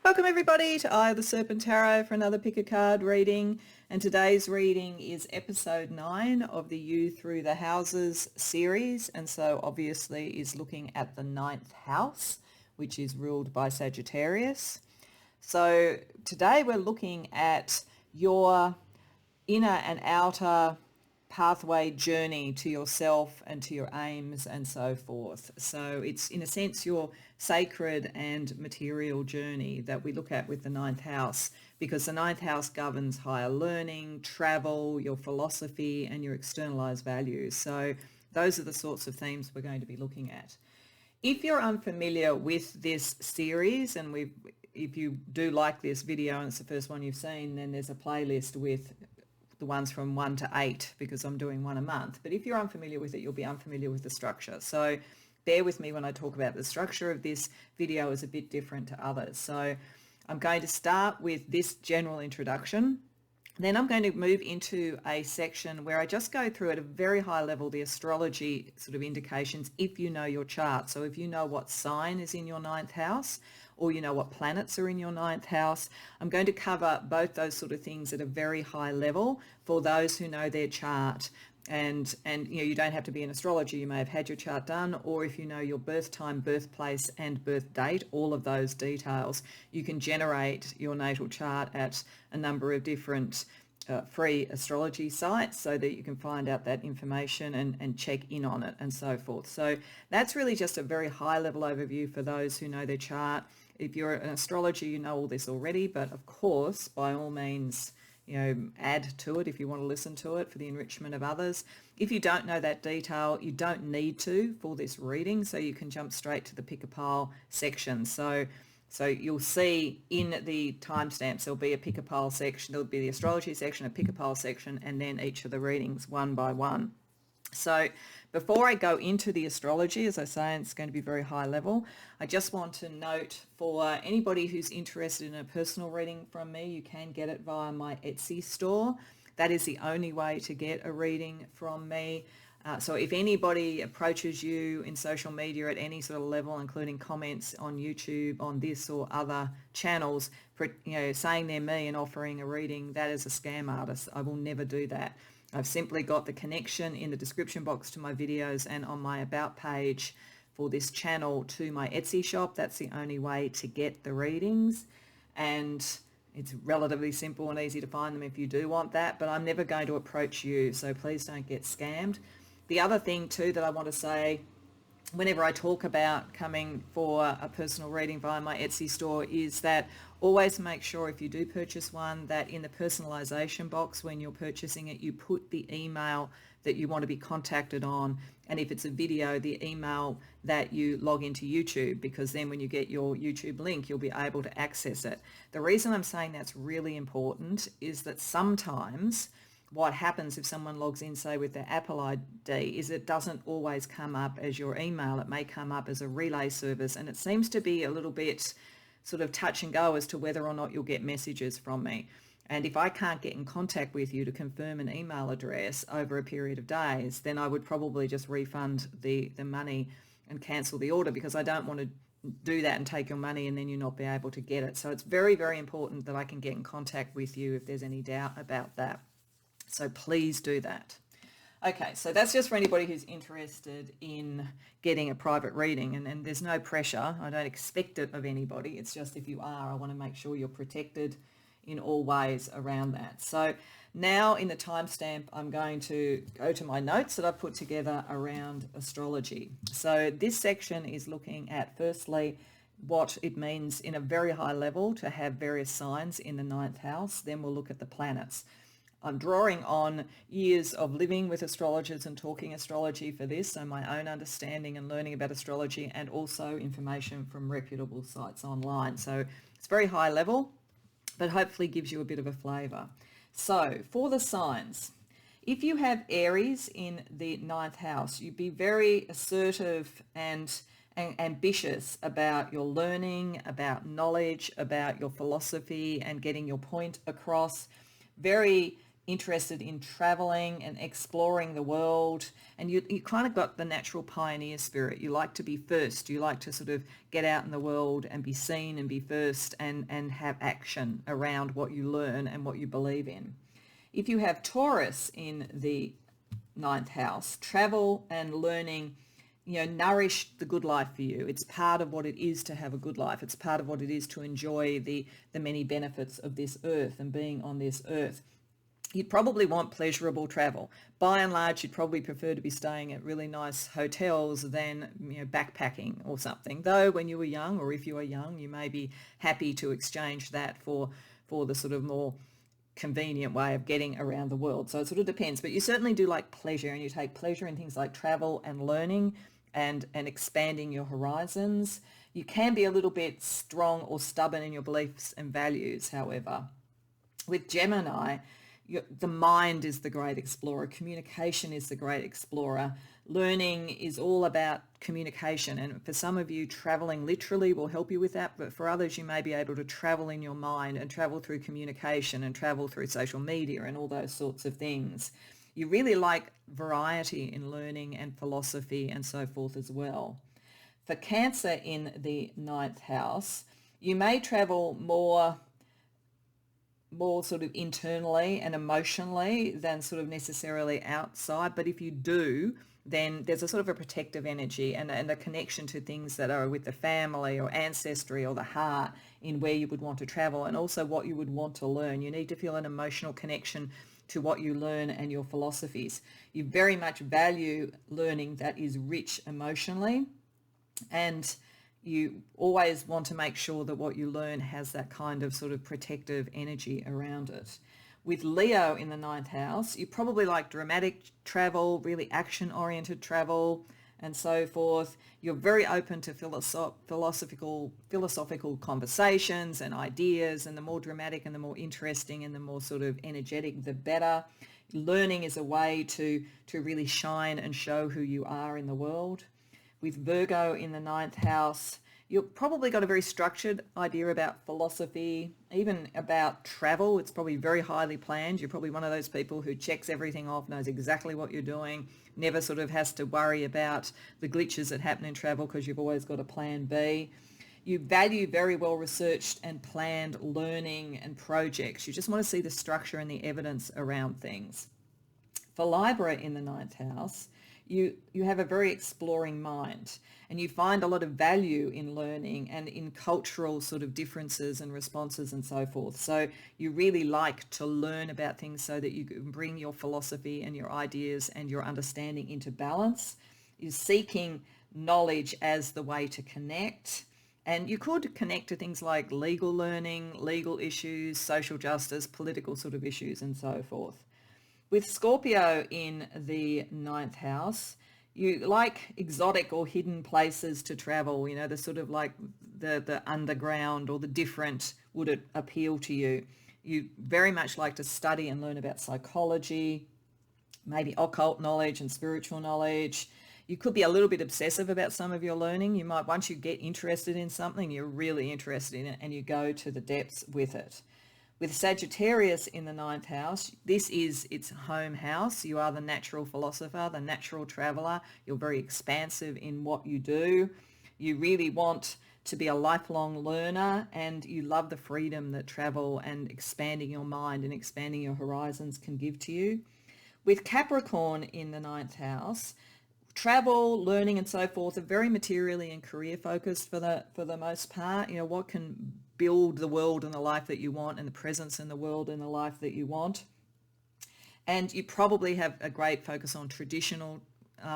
Welcome everybody to Eye of the Serpent Tarot for another pick a card reading, and today's reading is episode 9 of the You Through the Houses series, and so obviously is looking at the 9th house, which is ruled by Sagittarius. So today we're looking at your inner and outer pathway journey to yourself and to your aims and so forth. So it's in a sense your sacred and material journey that we look at with the 9th house, because the 9th house governs higher learning, travel, your philosophy and your externalized values. So those are the sorts of themes we're going to be looking at. If you're unfamiliar with this series, and if you do like this video and it's the first one you've seen, then there's a playlist with the ones from 1 to 8 because I'm doing one a month. But if you're unfamiliar with it, you'll be unfamiliar with the structure. So bear with me when I talk about the structure of this video is a bit different to others. So I'm going to start with this general introduction. Then I'm going to move into a section where I just go through at a very high level the astrology sort of indications if you know your chart. So if you know what sign is in your 9th house, or you know what planets are in your 9th house, I'm going to cover both those sort of things at a very high level for those who know their chart. And you know, you don't have to be an astrologer. You may have had your chart done, or if you know your birth time, birthplace and birth date, all of those details, you can generate your natal chart at a number of different free astrology sites so that you can find out that information and check in on it and so forth. So that's really just a very high level overview for those who know their chart. If you're an astrologer, you know all this already, but of course, by all means, you know, add to it if you want to listen to it for the enrichment of others. If you don't know that detail, you don't need to for this reading, so you can jump straight to the pick a pile section. So you'll see in the timestamps, there'll be a pick a pile section, there'll be the astrology section, a pick a pile section, and then each of the readings one by one. So before I go into the astrology, as I say, it's going to be very high level, I just want to note for anybody who's interested in a personal reading from me, you can get it via my Etsy store. That is the only way to get a reading from me. So if anybody approaches you in social media at any sort of level, including comments on YouTube, on this or other channels, saying they're me and offering a reading, that is a scam artist. I will never do that. I've simply got the connection in the description box to my videos and on my about page for this channel to my Etsy shop. That's the only way to get the readings, and it's relatively simple and easy to find them if you do want that, but I'm never going to approach you, so please don't get scammed. The other thing too that I want to say whenever I talk about coming for a personal reading via my Etsy store is that always make sure if you do purchase one that in the personalization box when you're purchasing it, you put the email that you want to be contacted on, and if it's a video, the email that you log into YouTube, because then when you get your YouTube link, you'll be able to access it. The reason I'm saying that's really important is that sometimes what happens if someone logs in, say, with their Apple ID, is it doesn't always come up as your email. It may come up as a relay service, and it seems to be a little bit sort of touch and go as to whether or not you'll get messages from me. And if I can't get in contact with you to confirm an email address over a period of days, then I would probably just refund the money and cancel the order, because I don't want to do that and take your money and then you not be able to get it. So it's very, very important that I can get in contact with you if there's any doubt about that. So please do that. Okay, so that's just for anybody who's interested in getting a private reading, and there's no pressure. I don't expect it of anybody. It's just if you are, I want to make sure you're protected in all ways around that. So now in the timestamp, I'm going to go to my notes that I've put together around astrology. So this section is looking at, firstly, what it means in a very high level to have various signs in the 9th house. Then we'll look at the planets. I'm drawing on years of living with astrologers and talking astrology for this, so my own understanding and learning about astrology, and also information from reputable sites online. So it's very high level, but hopefully gives you a bit of a flavour. So for the signs, if you have Aries in the 9th house, you'd be very assertive and ambitious about your learning, about knowledge, about your philosophy and getting your point across. Very interested in traveling and exploring the world, and you kind of got the natural pioneer spirit. You like to be first. You like to sort of get out in the world and be seen and be first and have action around what you learn and what you believe in. If you have Taurus in the ninth house, travel and learning, nourish the good life for you. It's part of what it is to have a good life. It's part of what it is to enjoy the many benefits of this earth and being on this earth. You'd probably want pleasurable travel. By and large, you'd probably prefer to be staying at really nice hotels than backpacking or something. Though when you were young, or if you are young, you may be happy to exchange that for the sort of more convenient way of getting around the world. So it sort of depends. But you certainly do like pleasure, and you take pleasure in things like travel and learning and expanding your horizons. You can be a little bit strong or stubborn in your beliefs and values, however. With Gemini, the mind is the great explorer. Communication is the great explorer. Learning is all about communication. And for some of you, traveling literally will help you with that. But for others, you may be able to travel in your mind and travel through communication and travel through social media and all those sorts of things. You really like variety in learning and philosophy and so forth as well. For Cancer in the ninth house, you may travel more sort of internally and emotionally than sort of necessarily outside. But if you do, then there's a sort of a protective energy and a connection to things that are with the family or ancestry or the heart in where you would want to travel, and also what you would want to learn. You need to feel an emotional connection to what you learn and your philosophies. You very much value learning that is rich emotionally, and you always want to make sure that what you learn has that kind of sort of protective energy around it. With Leo in the ninth house, you probably like dramatic travel, really action-oriented travel and so forth. You're very open to philosophical conversations and ideas, and the more dramatic and the more interesting and the more sort of energetic, the better. Learning is a way to really shine and show who you are in the world. With Virgo in the ninth house, you've probably got a very structured idea about philosophy, even about travel. It's probably very highly planned. You're probably one of those people who checks everything off, knows exactly what you're doing, never sort of has to worry about the glitches that happen in travel because you've always got a plan B. You value very well researched and planned learning and projects. You just want to see the structure and the evidence around things. For Libra in the ninth house, you have a very exploring mind, and you find a lot of value in learning and in cultural sort of differences and responses and so forth. So you really like to learn about things so that you can bring your philosophy and your ideas and your understanding into balance. You're seeking knowledge as the way to connect. And you could connect to things like legal learning, legal issues, social justice, political sort of issues and so forth. With Scorpio in the ninth house, you like exotic or hidden places to travel, the sort of like the underground or the different would appeal to you. You very much like to study and learn about psychology, maybe occult knowledge and spiritual knowledge. You could be a little bit obsessive about some of your learning. You might, once you get interested in something, you're really interested in it and you go to the depths with it. With Sagittarius in the ninth house, this is its home house. You are the natural philosopher, the natural traveler. You're very expansive in what you do. You really want to be a lifelong learner, and you love the freedom that travel and expanding your mind and expanding your horizons can give to you. With Capricorn in the ninth house, travel, learning and so forth are very materially and career focused for the most part. What can build the world and the life that you want, and the presence in the world and the life that you want. And you probably have a great focus on traditional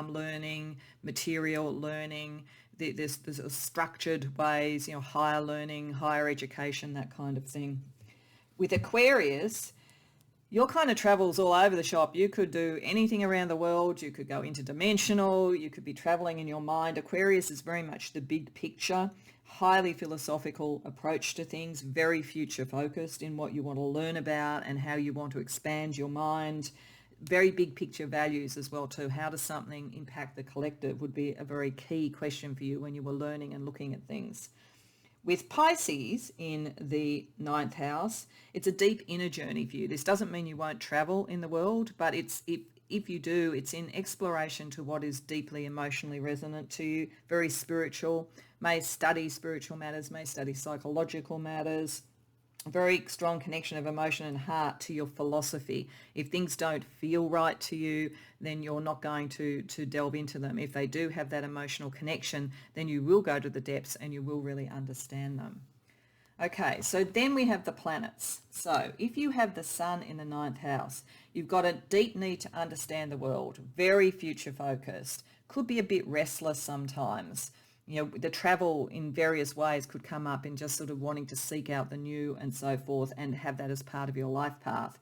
learning, material learning. There's structured ways, higher learning, higher education, that kind of thing. With Aquarius, your kind of travels all over the shop. You could do anything around the world. You could go interdimensional. You could be traveling in your mind. Aquarius is very much the big picture, highly philosophical approach to things, very future focused in what you want to learn about and how you want to expand your mind. Very big picture values as well too. How does something impact the collective would be a very key question for you when you were learning and looking at things. With Pisces in the ninth house, it's a deep inner journey for you. This doesn't mean you won't travel in the world, but if you do, it's in exploration to what is deeply emotionally resonant to you, very spiritual, may study spiritual matters, may study psychological matters, a very strong connection of emotion and heart to your philosophy. If things don't feel right to you, then you're not going to delve into them. If they do have that emotional connection, then you will go to the depths and you will really understand them. Okay, so then we have the planets. So if you have the sun in the ninth house, you've got a deep need to understand the world, very future focused, could be a bit restless sometimes. You know, the travel in various ways could come up in just sort of wanting to seek out the new and so forth and have that as part of your life path.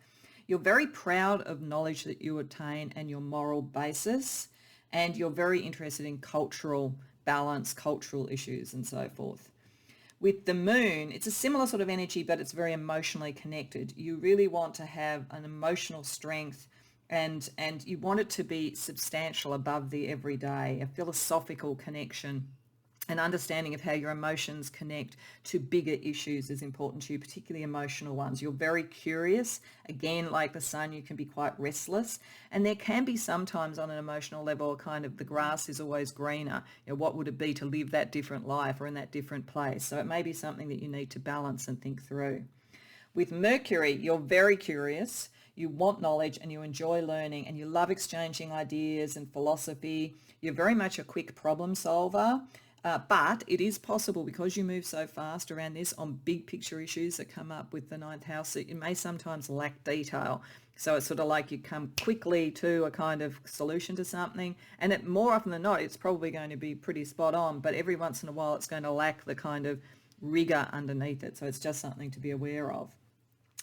You're very proud of knowledge that you attain and your moral basis, and you're very interested in cultural balance, cultural issues and so forth. With the moon, it's a similar sort of energy, but it's very emotionally connected. You really want to have an emotional strength and you want it to be substantial above the everyday, a philosophical connection. An understanding of how your emotions connect to bigger issues is important to you, particularly emotional ones. You're very curious. Again, like the sun, you can be quite restless. And there can be sometimes on an emotional level, kind of the grass is always greener. You know, what would it be to live that different life or in that different place? So it may be something that you need to balance and think through. With Mercury, you're very curious. You want knowledge and you enjoy learning and you love exchanging ideas and philosophy. You're very much a quick problem solver. But it is possible, because you move so fast around this on big picture issues that come up with the ninth house, that you may sometimes lack detail. So it's sort of like you come quickly to a kind of solution to something, and it, more often than not, it's probably going to be pretty spot on, but every once in a while it's going to lack the kind of rigor underneath it. So it's just something to be aware of.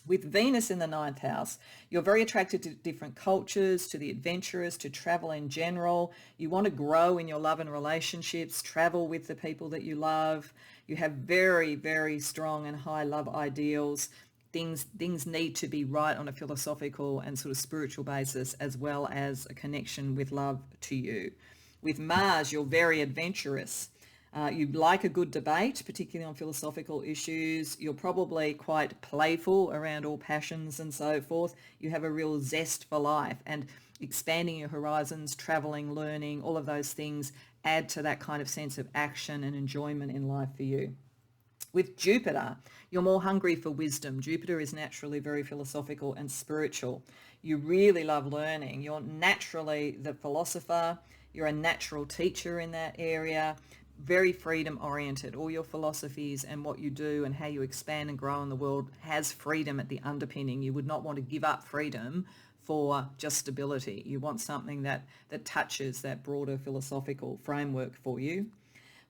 With Venus in the ninth house, you're very attracted to different cultures, to the adventurous, to travel in general. You want to grow in your love and relationships, travel with the people that you love. You have very, very strong and high love ideals. Things need to be right on a philosophical and sort of spiritual basis, as well as a connection with love to you. With Mars, you're very adventurous. You like a good debate, particularly on philosophical issues. You're probably quite playful around all passions and so forth. You have a real zest for life, and expanding your horizons, traveling, learning, all of those things add to that kind of sense of action and enjoyment in life for you. With Jupiter, you're more hungry for wisdom. Jupiter is naturally very philosophical and spiritual. You really love learning. You're naturally the philosopher. You're a natural teacher in that area. Very freedom oriented. All your philosophies and what you do and how you expand and grow in the world has freedom at the underpinning. You would not want to give up freedom for just stability. You want something that touches that broader philosophical framework for you.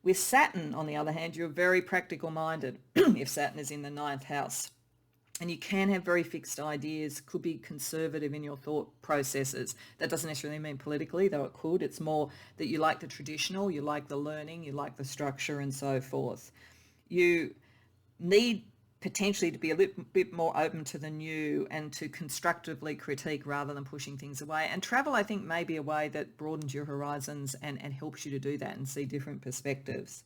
With Saturn, on the other hand, you're very practical minded if Saturn is in the ninth house. And you can have very fixed ideas, could be conservative in your thought processes. That doesn't necessarily mean politically, though it could. It's more that you like the traditional, you like the learning, you like the structure and so forth. You need potentially to be a little bit more open to the new and to constructively critique rather than pushing things away. And travel, I think, may be a way that broadens your horizons and helps you to do that and see different perspectives.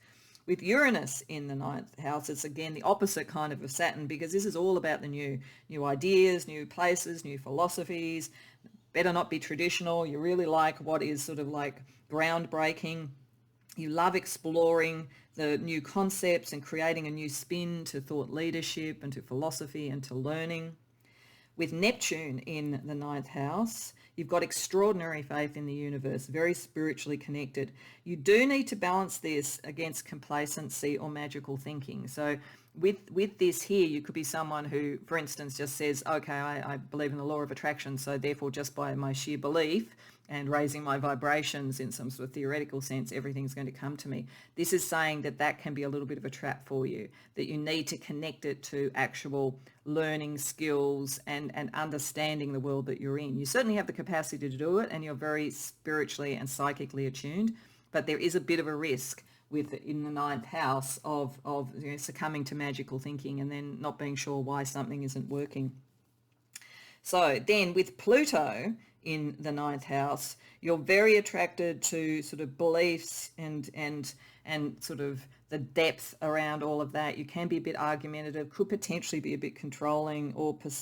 With Uranus in the ninth house, it's again the opposite kind of Saturn, because this is all about the new ideas, new places, new philosophies. Better not be traditional. You really like what is sort of like groundbreaking. You love exploring the new concepts and creating a new spin to thought leadership and to philosophy and to learning. With Neptune in the ninth house, you've got extraordinary faith in the universe, very spiritually connected. You do need to balance this against complacency or magical thinking. So with this here, you could be someone who, for instance, just says, okay, I believe in the law of attraction, so therefore just by my sheer belief and raising my vibrations in some sort of theoretical sense, everything's going to come to me. This is saying that can be a little bit of a trap for you, that you need to connect it to actual learning skills and understanding the world that you're in. You certainly have the capacity to do it, and you're very spiritually and psychically attuned, but there is a bit of a risk in the ninth house of succumbing to magical thinking and then not being sure why something isn't working. So then with Pluto in the ninth house. You're very attracted to sort of beliefs and sort of the depth around all of that. You can be a bit argumentative, could potentially be a bit controlling,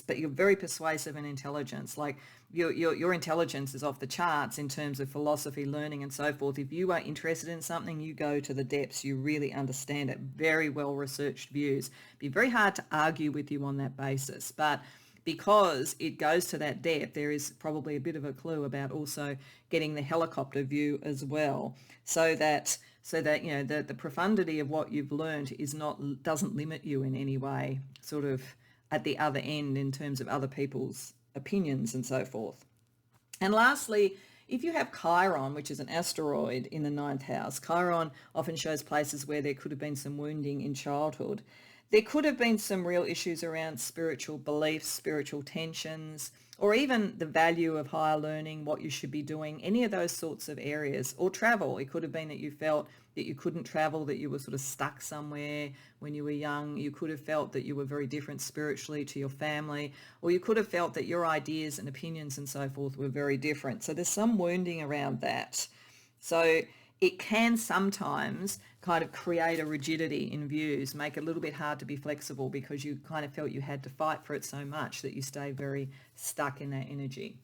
but you're very persuasive and intelligence. Like your intelligence is off the charts in terms of philosophy, learning, and so forth. If you are interested in something, you go to the depths. You really understand it. Very well researched views. It'd be very hard to argue with you on that basis, but because it goes to that depth, there is probably a bit of a clue about also getting the helicopter view as well, so that you know the profundity of what you've learned doesn't limit you in any way, sort of at the other end in terms of other people's opinions and so forth. And lastly, if you have Chiron, which is an asteroid in the ninth house, Chiron often shows places where there could have been some wounding in childhood. There could have been some real issues around spiritual beliefs, spiritual tensions, or even the value of higher learning, what you should be doing, any of those sorts of areas. Or travel. It could have been that you felt that you couldn't travel, that you were sort of stuck somewhere when you were young. You could have felt that you were very different spiritually to your family, or you could have felt that your ideas and opinions and so forth were very different. So there's some wounding around that. So it can sometimes kind of create a rigidity in views, make it a little bit hard to be flexible because you kind of felt you had to fight for it so much that you stay very stuck in that energy.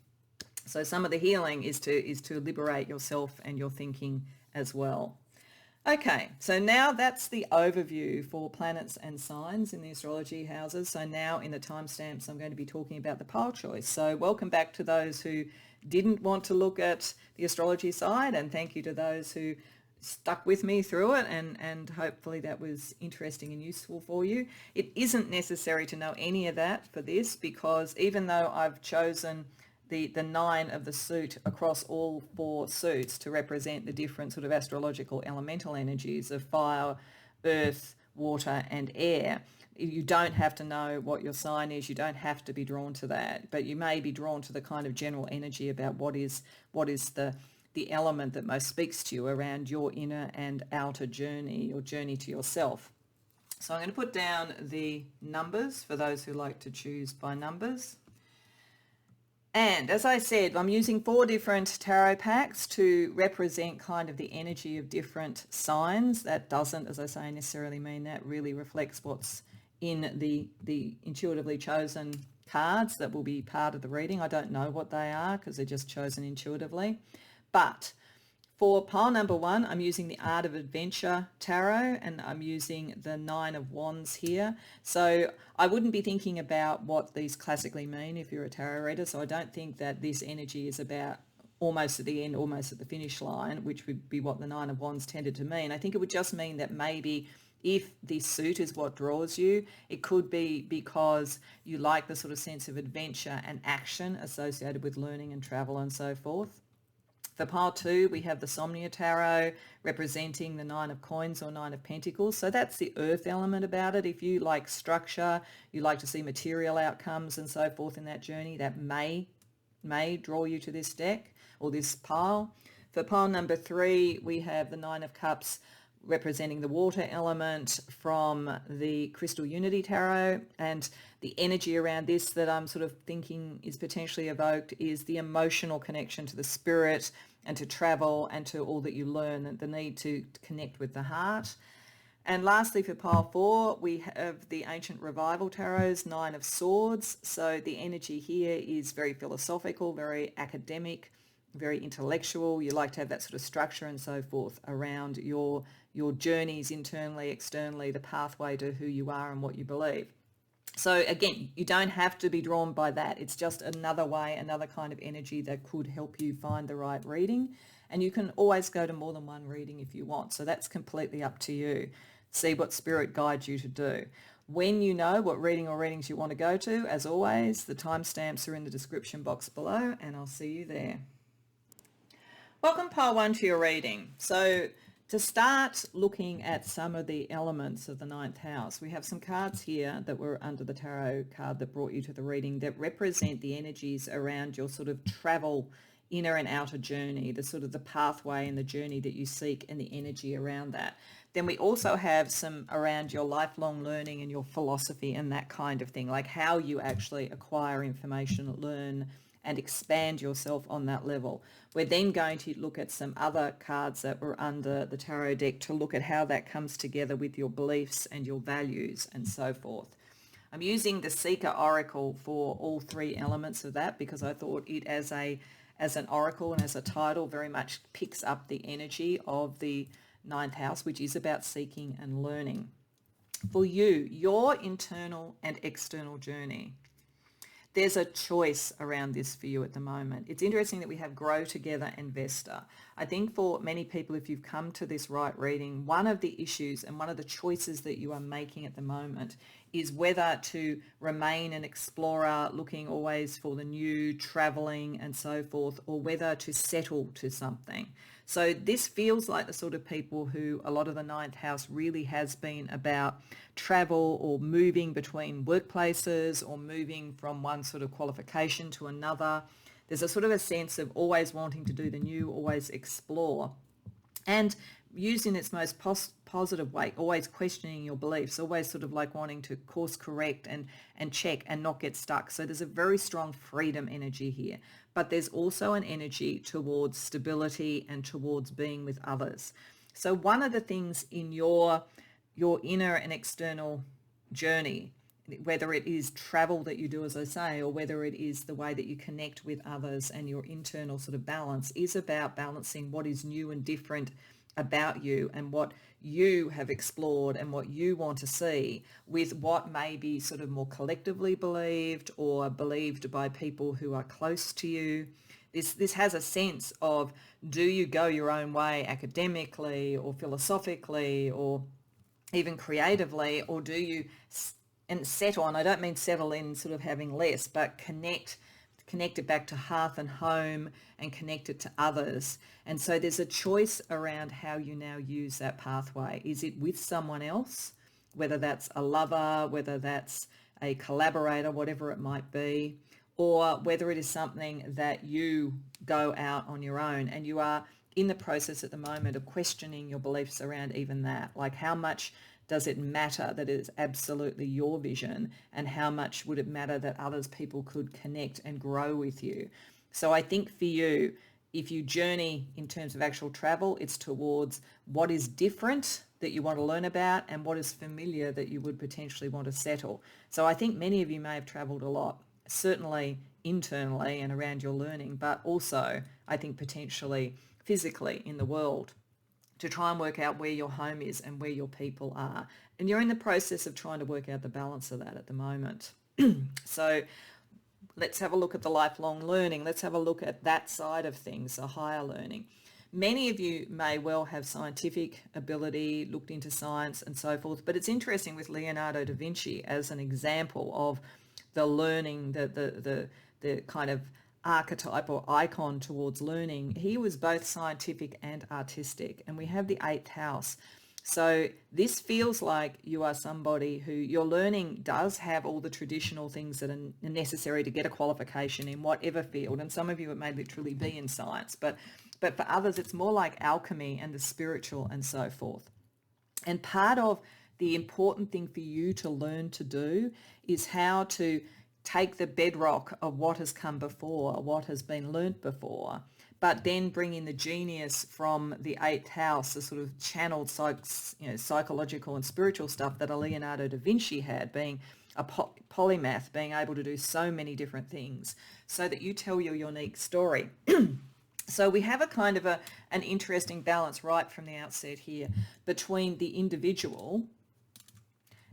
So some of the healing is to liberate yourself and your thinking as well. Okay, so now that's the overview for planets and signs in the astrology houses. So now in the timestamps, I'm going to be talking about the pile choice. So welcome back to those who didn't want to look at the astrology side, and thank you to those who stuck with me through it, and hopefully that was interesting and useful for you. It isn't necessary to know any of that for this, because even though I've chosen the 9 of the suit across all 4 suits to represent the different sort of astrological elemental energies of fire, earth, water and air, you don't have to know what your sign is. You don't have to be drawn to that, but you may be drawn to the kind of general energy about what is the element that most speaks to you around your inner and outer journey, your journey to yourself. So I'm going to put down the numbers for those who like to choose by numbers. And as I said, I'm using 4 different tarot packs to represent kind of the energy of different signs. That doesn't, as I say, necessarily mean that really reflects what's in the intuitively chosen cards that will be part of the reading. I don't know what they are because they're just chosen intuitively. But for pile number 1, I'm using the Art of Adventure Tarot, and I'm using the 9 of Wands here. So I wouldn't be thinking about what these classically mean if you're a tarot reader. So I don't think that this energy is about almost at the end, almost at the finish line, which would be what the 9 of Wands tended to mean. I think it would just mean that maybe if this suit is what draws you, it could be because you like the sort of sense of adventure and action associated with learning and travel and so forth. For pile 2, we have the Somnia Tarot representing the 9 of Coins or 9 of Pentacles. So that's the earth element about it. If you like structure, you like to see material outcomes and so forth in that journey, that may draw you to this deck or this pile. For pile number 3, we have the 9 of Cups representing the water element from the Crystal Unity Tarot, and the energy around this that I'm sort of thinking is potentially evoked is the emotional connection to the spirit and to travel and to all that you learn, and the need to connect with the heart. And lastly, for pile 4, we have the Ancient Revival Tarot's 9 of Swords. So the energy here is very philosophical, very academic, very intellectual. You like to have that sort of structure and so forth around your journeys internally, externally, the pathway to who you are and what you believe. So again, you don't have to be drawn by that. It's just another way, another kind of energy that could help you find the right reading. And you can always go to more than one reading if you want. So that's completely up to you. See what spirit guides you to do. When you know what reading or readings you want to go to, as always, the timestamps are in the description box below, and I'll see you there. Welcome pile 1 to your reading. So to start looking at some of the elements of the 9th house, we have some cards here that were under the tarot card that brought you to the reading that represent the energies around your sort of travel, inner and outer journey, the sort of the pathway and the journey that you seek and the energy around that. Then we also have some around your lifelong learning and your philosophy and that kind of thing, like how you actually acquire information, learn and expand yourself on that level. We're then going to look at some other cards that were under the tarot deck to look at how that comes together with your beliefs and your values and so forth. I'm using the Seeker Oracle for all three elements of that because I thought it as an oracle and as a title very much picks up the energy of the ninth house, which is about seeking and learning. For you, your internal and external journey. There's a choice around this for you at the moment. It's interesting that we have Grow Together and Vesta. I think for many people, if you've come to this right reading, one of the issues and one of the choices that you are making at the moment is whether to remain an explorer, looking always for the new, traveling and so forth, or whether to settle to something. So this feels like the sort of people who a lot of the ninth house really has been about travel or moving between workplaces or moving from one sort of qualification to another. There's a sort of a sense of always wanting to do the new, always explore. And used in its most positive way, always questioning your beliefs, always sort of like wanting to course correct and check and not get stuck. So there's a very strong freedom energy here. But there's also an energy towards stability and towards being with others. So one of the things in your inner and external journey, whether it is travel that you do, as I say, or whether it is the way that you connect with others and your internal sort of balance, is about balancing what is new and different about you and what you have explored and what you want to see with what may be sort of more collectively believed or believed by people who are close to you. This has a sense of, do you go your own way academically or philosophically or even creatively, or do you and settle, and I don't mean settle in sort of having less, but connect it back to hearth and home and connect it to others. And so there's a choice around how you now use that pathway. Is it with someone else, whether that's a lover, whether that's a collaborator, whatever it might be, or whether it is something that you go out on your own, and you are in the process at the moment of questioning your beliefs around even that, like how much does it matter that it is absolutely your vision, and how much would it matter that others people could connect and grow with you? So I think for you, if you journey in terms of actual travel, it's towards what is different that you want to learn about and what is familiar that you would potentially want to settle. So I think many of you may have traveled a lot, certainly internally and around your learning, but also I think potentially physically in the world, to try and work out where your home is and where your people are. And you're in the process of trying to work out the balance of that at the moment. So let's have a look at the lifelong learning. Let's have a look at that side of things, the higher learning. Many of you may well have scientific ability, looked into science and so forth, but it's interesting with Leonardo da Vinci as an example of the learning, the kind of archetype or icon towards learning. He was both scientific and artistic, and we have the 8th house. So this feels like you are somebody who your learning does have all the traditional things that are necessary to get a qualification in whatever field, and some of you it may literally be in science, but for others it's more like alchemy and the spiritual and so forth. And part of the important thing for you to learn to do is how to take the bedrock of what has come before, what has been learnt before, but then bring in the genius from the 8th house, the sort of channeled psychological and spiritual stuff that a Leonardo da Vinci had, being a polymath, being able to do so many different things so that you tell your unique story. So we have a kind of an interesting balance right from the outset here between the individual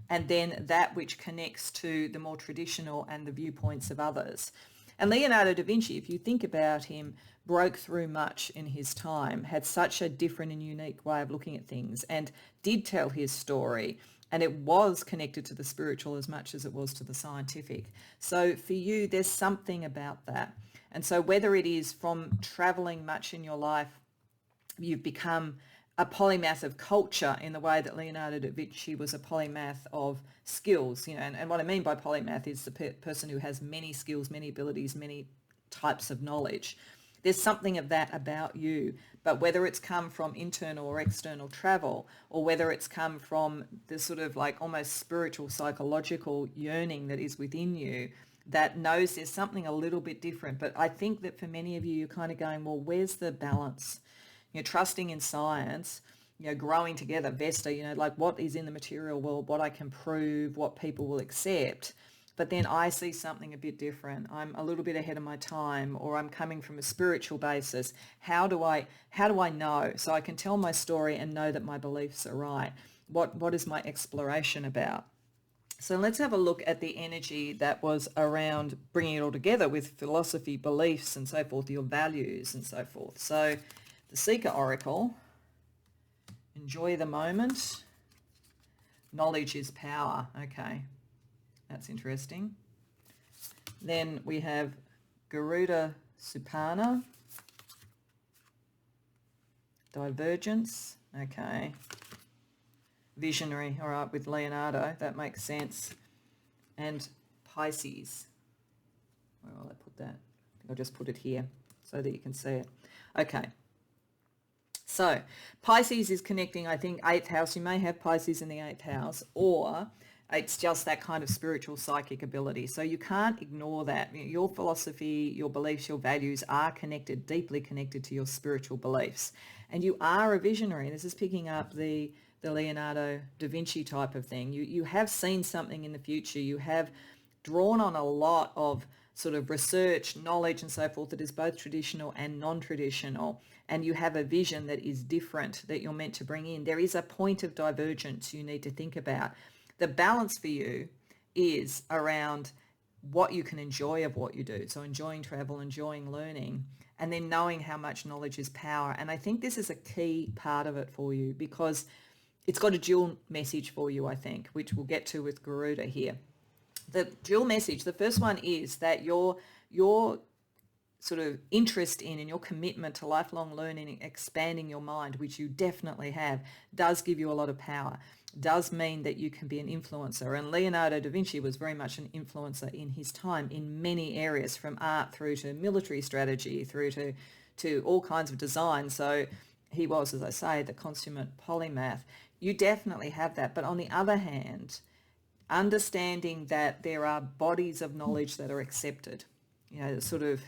and then that which connects to the more traditional and the viewpoints of others. And Leonardo da Vinci, if you think about him, broke through much in his time, had such a different and unique way of looking at things, and did tell his story, and it was connected to the spiritual as much as it was to the scientific. So for you, there's something about that. And so whether it is from traveling much in your life, you've become a polymath of culture in the way that Leonardo da Vinci was a polymath of skills, and what I mean by polymath is the person who has many skills, many abilities, many types of knowledge. There's something of that about you, but whether it's come from internal or external travel, or whether it's come from the sort of like almost spiritual, psychological yearning that is within you that knows there's something a little bit different. But I think that for many of you, you're kind of going, well, where's the balance? Trusting in science, growing together, Vesta, like what is in the material world, what I can prove, what people will accept. But then I see something a bit different. I'm a little bit ahead of my time, or I'm coming from a spiritual basis. How do I know? So I can tell my story and know that my beliefs are right. What is my exploration about? So let's have a look at the energy that was around bringing it all together with philosophy, beliefs, and so forth, your values and so forth. So the Seeker Oracle, enjoy the moment. Knowledge is power. Okay, that's interesting. Then we have Garuda Supana, divergence. Okay. Visionary, all right, with Leonardo, that makes sense. And Pisces, where will I put that? I think I'll just put it here so that you can see it. Okay, so Pisces is connecting, I think, 8th house. You may have Pisces in the 8th house, or it's just that kind of spiritual psychic ability. So you can't ignore that. Your philosophy, your beliefs, your values are connected, deeply connected to your spiritual beliefs. And you are a visionary. This is picking up the Leonardo da Vinci type of thing. You have seen something in the future. You have drawn on a lot of sort of research, knowledge and so forth that is both traditional and non-traditional. And you have a vision that is different that you're meant to bring in. There is a point of divergence you need to think about. The balance for you is around what you can enjoy of what you do. So enjoying travel, enjoying learning, and then knowing how much knowledge is power. And I think this is a key part of it for you, because it's got a dual message for you, I think, which we'll get to with Garuda here. The dual message, the first one is that your sort of interest in and your commitment to lifelong learning and expanding your mind, which you definitely have, does give you a lot of power, does mean that you can be an influencer. And Leonardo da Vinci was very much an influencer in his time in many areas, from art through to military strategy, through to all kinds of design. So he was, as I say, the consummate polymath. You definitely have that. But on the other hand, understanding that there are bodies of knowledge that are accepted, sort of,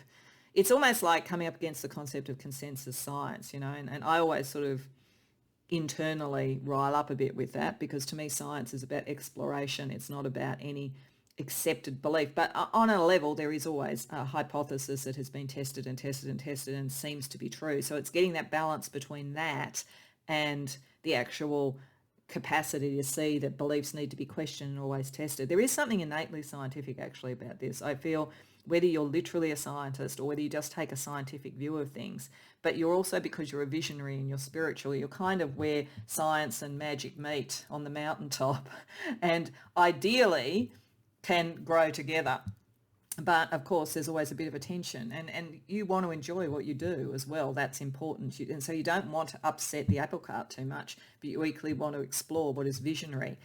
it's almost like coming up against the concept of consensus science, and I always sort of internally rile up a bit with that, because to me science is about exploration. It's not about any accepted belief. But on a level, there is always a hypothesis that has been tested and tested and tested and seems to be true. So it's getting that balance between that and the actual capacity to see that beliefs need to be questioned and always tested. There is something innately scientific actually about this. I feel, whether you're literally a scientist or whether you just take a scientific view of things, but you're also, because you're a visionary and you're spiritual, you're kind of where science and magic meet on the mountaintop and ideally can grow together. But of course, there's always a bit of a tension, and you want to enjoy what you do as well. That's important. And so you don't want to upset the apple cart too much, but you equally want to explore what is visionary.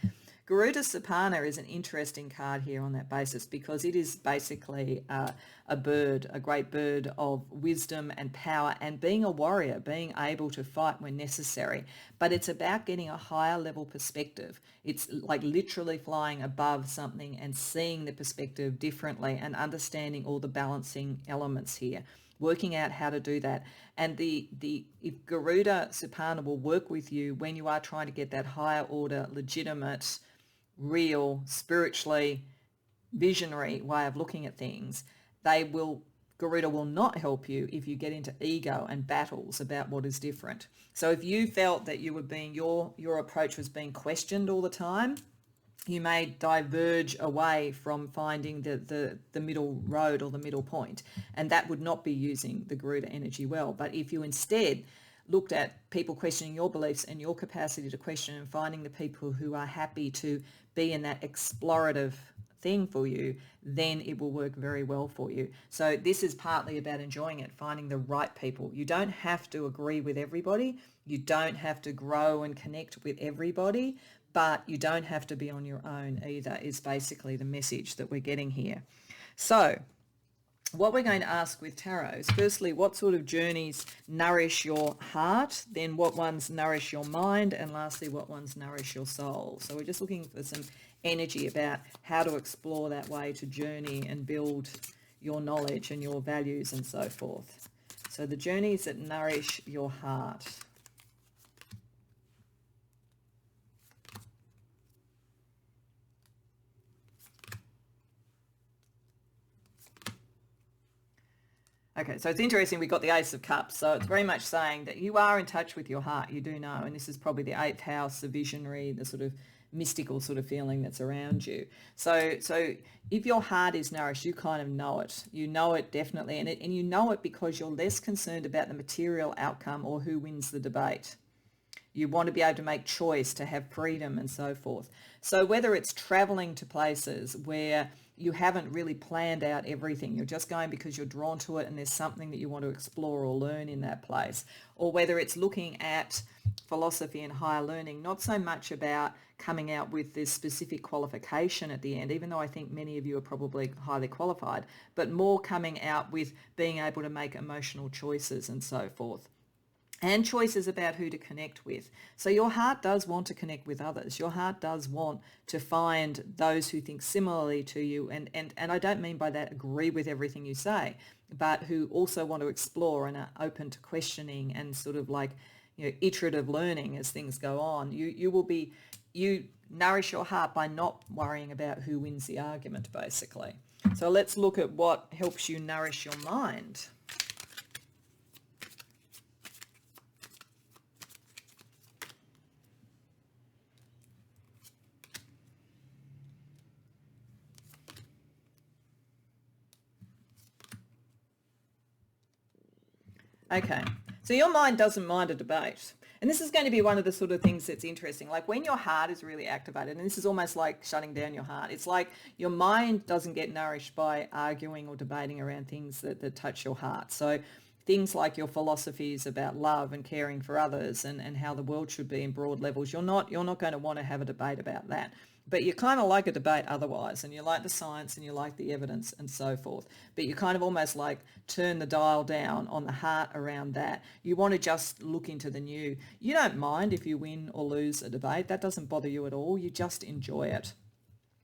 Garuda Supana is an interesting card here on that basis, because it is basically a bird, a great bird of wisdom and power, and being a warrior, being able to fight when necessary. But it's about getting a higher level perspective. It's like literally flying above something and seeing the perspective differently and understanding all the balancing elements here, working out how to do that. And if Garuda Supana will work with you when you are trying to get that higher order, legitimate, real, spiritually visionary way of looking at things, Garuda will not help you if you get into ego and battles about what is different. So if you felt that you were being, your approach was being questioned all the time, you may diverge away from finding the middle road or the middle point, and that would not be using the Garuda energy well. But if you instead looked at people questioning your beliefs and your capacity to question, and finding the people who are happy to be in that explorative thing for you, then it will work very well for you. So this is partly about enjoying it, finding the right people. You don't have to agree with everybody. You don't have to grow and connect with everybody, but you don't have to be on your own either, is basically the message that we're getting here. So what we're going to ask with tarot is firstly, what sort of journeys nourish your heart, then what ones nourish your mind, and lastly, what ones nourish your soul. So we're just looking for some energy about how to explore that way to journey and build your knowledge and your values and so forth. So the journeys that nourish your heart. Okay, so it's interesting, we got the Ace of Cups, so it's very much saying that you are in touch with your heart, you do know, and this is probably the 8th house, the visionary, the sort of mystical sort of feeling that's around you. So if your heart is nourished, you kind of know it. You know it definitely, and you know it because you're less concerned about the material outcome or who wins the debate. You want to be able to make choice, to have freedom and so forth. So whether it's traveling to places where you haven't really planned out everything, you're just going because you're drawn to it and there's something that you want to explore or learn in that place, or whether it's looking at philosophy and higher learning, not so much about coming out with this specific qualification at the end, even though I think many of you are probably highly qualified, but more coming out with being able to make emotional choices and so forth. And choices about who to connect with. So your heart does want to connect with others. Your heart does want to find those who think similarly to you. And I don't mean by that agree with everything you say, but who also want to explore and are open to questioning and sort of like, iterative learning as things go on. You nourish your heart by not worrying about who wins the argument, basically. So let's look at what helps you nourish your mind. Okay, so your mind doesn't mind a debate. And this is going to be one of the sort of things that's interesting. Like when your heart is really activated, and this is almost like shutting down your heart, it's like your mind doesn't get nourished by arguing or debating around things that touch your heart. So things like your philosophies about love and caring for others and how the world should be in broad levels, you're not going to want to have a debate about that. But you kind of like a debate otherwise, and you like the science and you like the evidence and so forth. But you kind of almost like turn the dial down on the heart around that. You want to just look into the new. You don't mind if you win or lose a debate. That doesn't bother you at all. You just enjoy it.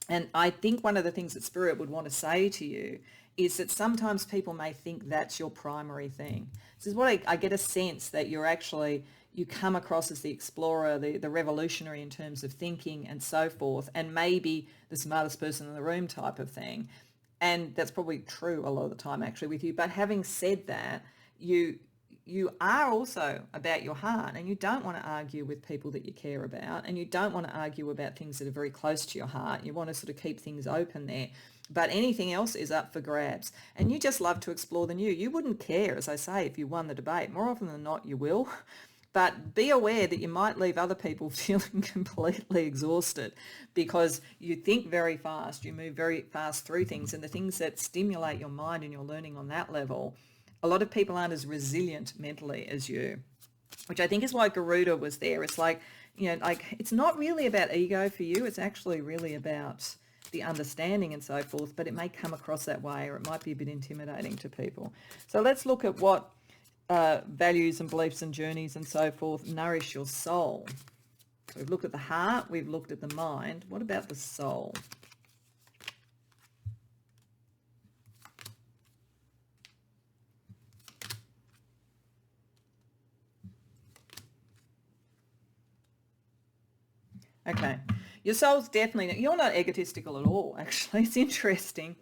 And I think one of the things that Spirit would want to say to you is that sometimes people may think that's your primary thing. This is what I get a sense that you come across as the explorer, the revolutionary in terms of thinking and so forth, and maybe the smartest person in the room type of thing. And that's probably true a lot of the time actually with you. But having said that, you are also about your heart, and you don't want to argue with people that you care about, and you don't want to argue about things that are very close to your heart. You want to sort of keep things open there. But anything else is up for grabs. And you just love to explore the new. You wouldn't care, as I say, if you won the debate. More often than not, you will. But be aware that you might leave other people feeling completely exhausted because you think very fast, you move very fast through things, and the things that stimulate your mind and your learning on that level, a lot of people aren't as resilient mentally as you, which I think is why Garuda was there. It's like, it's not really about ego for you. It's actually really about the understanding and so forth, but it may come across that way, or it might be a bit intimidating to people. So let's look at what values and beliefs and journeys and so forth nourish your soul. So we've looked at the heart, we've looked at the mind. What about the soul? Okay, your soul's definitely, you're not egotistical at all, actually. It's interesting.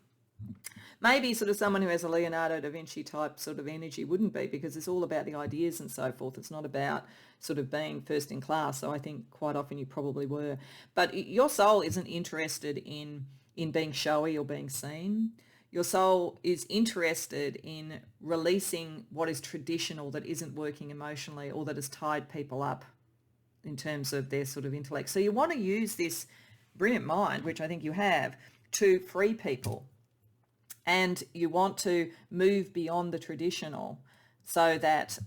Maybe sort of someone who has a Leonardo da Vinci type sort of energy wouldn't be, because it's all about the ideas and so forth. It's not about sort of being first in class. So I think quite often you probably were. But your soul isn't interested in being showy or being seen. Your soul is interested in releasing what is traditional that isn't working emotionally or that has tied people up in terms of their sort of intellect. So you want to use this brilliant mind, which I think you have, to free people. And you want to move beyond the traditional so that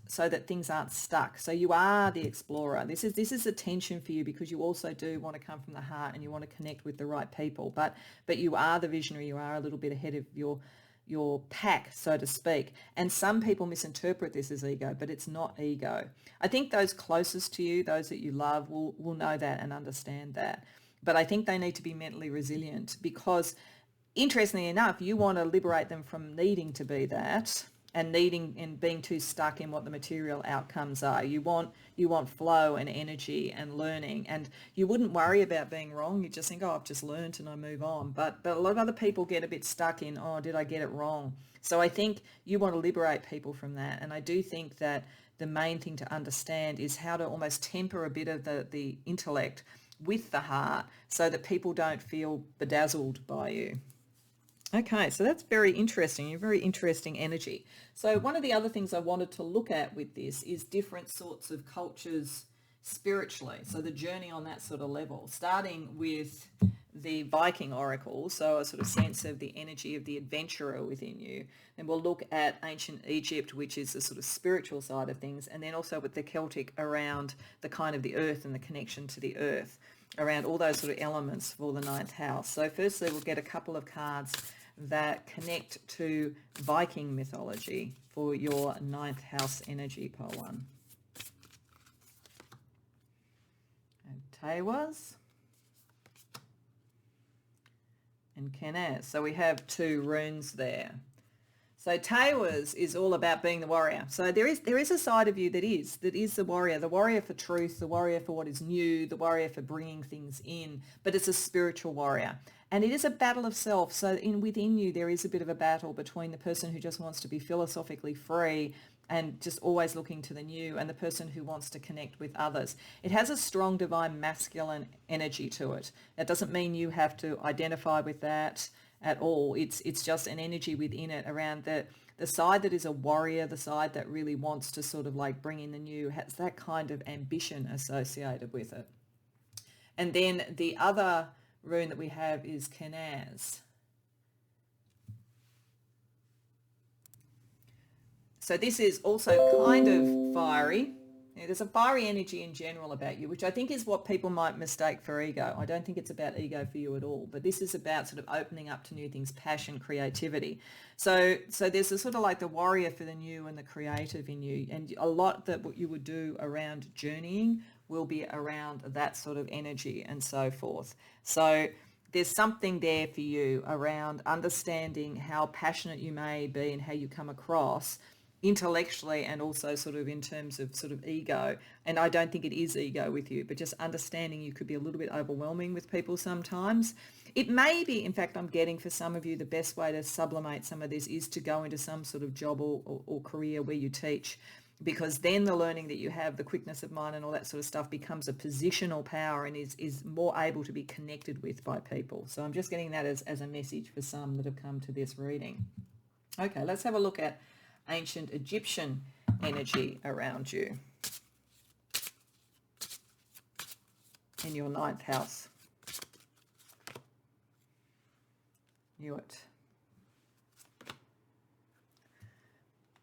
things aren't stuck. So you are the explorer. This is a tension for you because you also do want to come from the heart and you want to connect with the right people. But you are the visionary. You are a little bit ahead of your pack, so to speak. And some people misinterpret this as ego, but it's not ego. I think those closest to you, those that you love, will know that and understand that. But I think they need to be mentally resilient because, interestingly enough, you want to liberate them from needing to be that and needing and being too stuck in what the material outcomes are. You want flow and energy and learning, and you wouldn't worry about being wrong. You just think, oh, I've just learned and I move on. But a lot of other people get a bit stuck in, oh, did I get it wrong? So I think you want to liberate people from that. And I do think that the main thing to understand is how to almost temper a bit of the intellect with the heart so that people don't feel bedazzled by you. Okay, so that's very interesting, a very interesting energy. So one of the other things I wanted to look at with this is different sorts of cultures spiritually. So the journey on that sort of level, starting with the Viking oracle, so a sort of sense of the energy of the adventurer within you. Then we'll look at ancient Egypt, which is the sort of spiritual side of things, and then also with the Celtic around the kind of the earth and the connection to the earth, around all those sort of elements for the ninth house. So firstly, we'll get a couple of cards that connect to Viking mythology for your ninth house energy, pile one. And Tewas and Kenaz. So we have two runes there. So Tewas is all about being the warrior. So there is a side of you that is the warrior for truth, the warrior for what is new, the warrior for bringing things in, but it's a spiritual warrior. And it is a battle of self. So within you, there is a bit of a battle between the person who just wants to be philosophically free and just always looking to the new, and the person who wants to connect with others. It has a strong divine masculine energy to it. That doesn't mean you have to identify with that at all. It's just an energy within it around the side that is a warrior, the side that really wants to sort of like bring in the new, has that kind of ambition associated with it. And then the other rune that we have is Kenaz. So this is also kind of fiery. There's a fiery energy in general about you, which I think is what people might mistake for ego. I don't think it's about ego for you at all, but this is about sort of opening up to new things, passion, creativity. So there's a sort of like the warrior for the new and the creative in you, and a lot that what you would do around journeying will be around that sort of energy and so forth. So there's something there for you around understanding how passionate you may be and how you come across intellectually and also sort of in terms of sort of ego. And I don't think it is ego with you, but just understanding you could be a little bit overwhelming with people sometimes. It may be, in fact, I'm getting for some of you, the best way to sublimate some of this is to go into some sort of job or career where you teach, because then the learning that you have, the quickness of mind and all that sort of stuff becomes a positional power and is more able to be connected with by people. So I'm just getting that as a message for some that have come to this reading. Okay, let's have a look at ancient Egyptian energy around you in your ninth house. Knew it.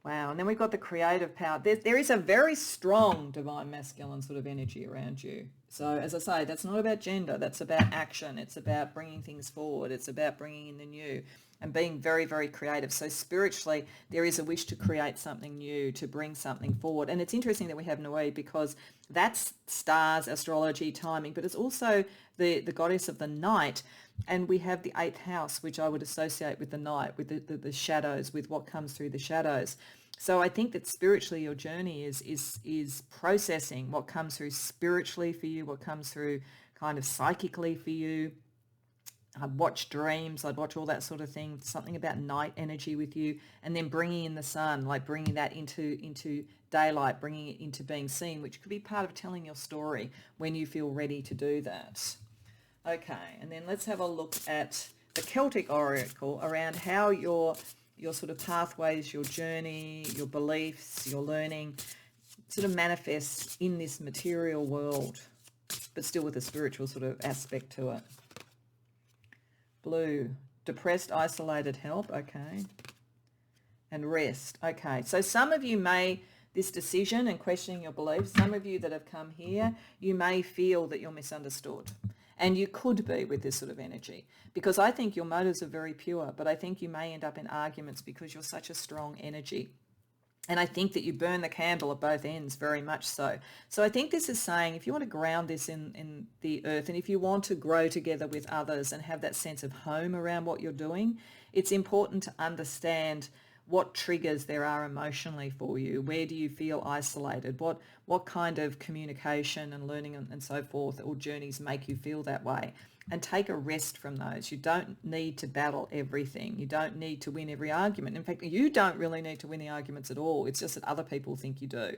Wow, and then we've got the creative power. There is a very strong divine masculine sort of energy around you. So as I say, that's not about gender, that's about action. It's about bringing things forward. It's about bringing in the new and being very, very creative. So spiritually, there is a wish to create something new, to bring something forward. And it's interesting that we have Nui because that's stars, astrology, timing, but it's also the goddess of the night. And we have the eighth house, which I would associate with the night, with the shadows, with what comes through the shadows. So I think that spiritually your journey is processing what comes through spiritually for you, what comes through kind of psychically for you. I'd watch dreams, I'd watch all that sort of thing, something about night energy with you, and then bringing in the sun, like bringing that into daylight, bringing it into being seen, which could be part of telling your story when you feel ready to do that. Okay, and then let's have a look at the Celtic oracle around how your sort of pathways, your journey, your beliefs, your learning sort of manifests in this material world, but still with a spiritual sort of aspect to it. Blue, depressed, isolated, help, okay. And rest, okay. So some of you this decision and questioning your beliefs, some of you that have come here, you may feel that you're misunderstood. And you could be with this sort of energy, because I think your motives are very pure, but I think you may end up in arguments because you're such a strong energy. And I think that you burn the candle at both ends, very much so. So I think this is saying, if you want to ground this in the earth, and if you want to grow together with others and have that sense of home around what you're doing, it's important to understand what triggers there are emotionally for you. Where do you feel isolated? What kind of communication and learning and so forth or journeys make you feel that way? And take a rest from those. You don't need to battle everything. You don't need to win every argument. In fact, you don't really need to win the arguments at all. It's just that other people think you do,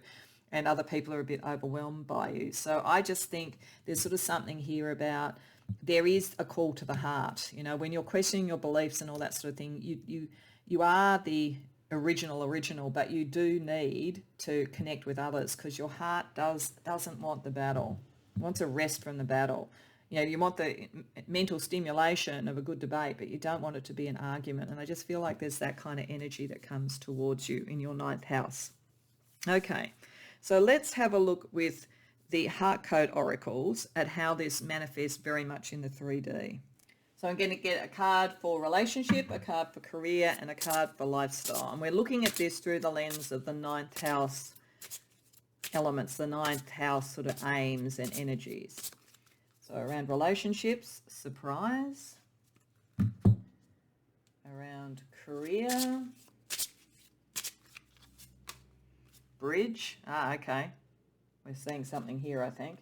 and other people are a bit overwhelmed by you. So I just think there's sort of something here about there is a call to the heart. You know, when you're questioning your beliefs and all that sort of thing, you are the original, but you do need to connect with others, because your heart doesn't want the battle. It wants a rest from the battle. You know, you want the mental stimulation of a good debate, but you don't want it to be an argument. And I just feel like there's that kind of energy that comes towards you in your ninth house. Okay, so let's have a look with the heart code oracles at how this manifests very much in the 3D. So I'm going to get a card for relationship, a card for career, and a card for lifestyle. And we're looking at this through the lens of the ninth house elements, the ninth house sort of aims and energies. So around relationships, surprise. Around career, bridge. Okay. We're seeing something here, I think.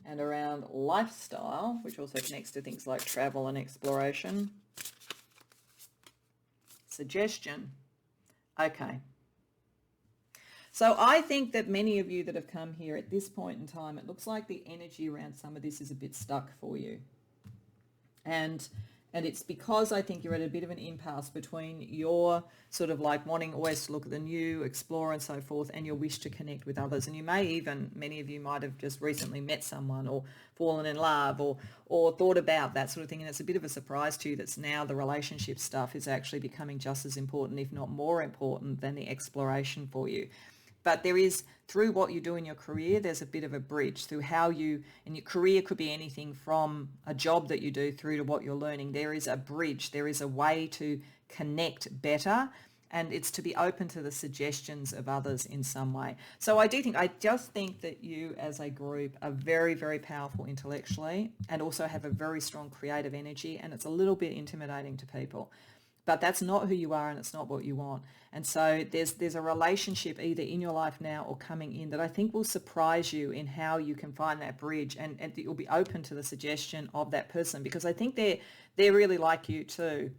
And around lifestyle, which also connects to things like travel and exploration. Suggestion. Okay. So I think that many of you that have come here at this point in time, it looks like the energy around some of this is a bit stuck for you. And it's because I think you're at a bit of an impasse between your sort of like wanting always to look at the new, explore and so forth, and your wish to connect with others. And you may even, many of you might have just recently met someone or fallen in love or thought about that sort of thing. And it's a bit of a surprise to you that now the relationship stuff is actually becoming just as important, if not more important, than the exploration for you. But there is, through what you do in your career, there's a bit of a bridge through how you, and your career could be anything from a job that you do through to what you're learning. There is a bridge. There is a way to connect better, and it's to be open to the suggestions of others in some way. So I just think that you as a group are very, very powerful intellectually and also have a very strong creative energy, and it's a little bit intimidating to people. But that's not who you are, and it's not what you want. And so there's a relationship either in your life now or coming in that I think will surprise you in how you can find that bridge, and you'll be open to the suggestion of that person, because I think they're really like you too.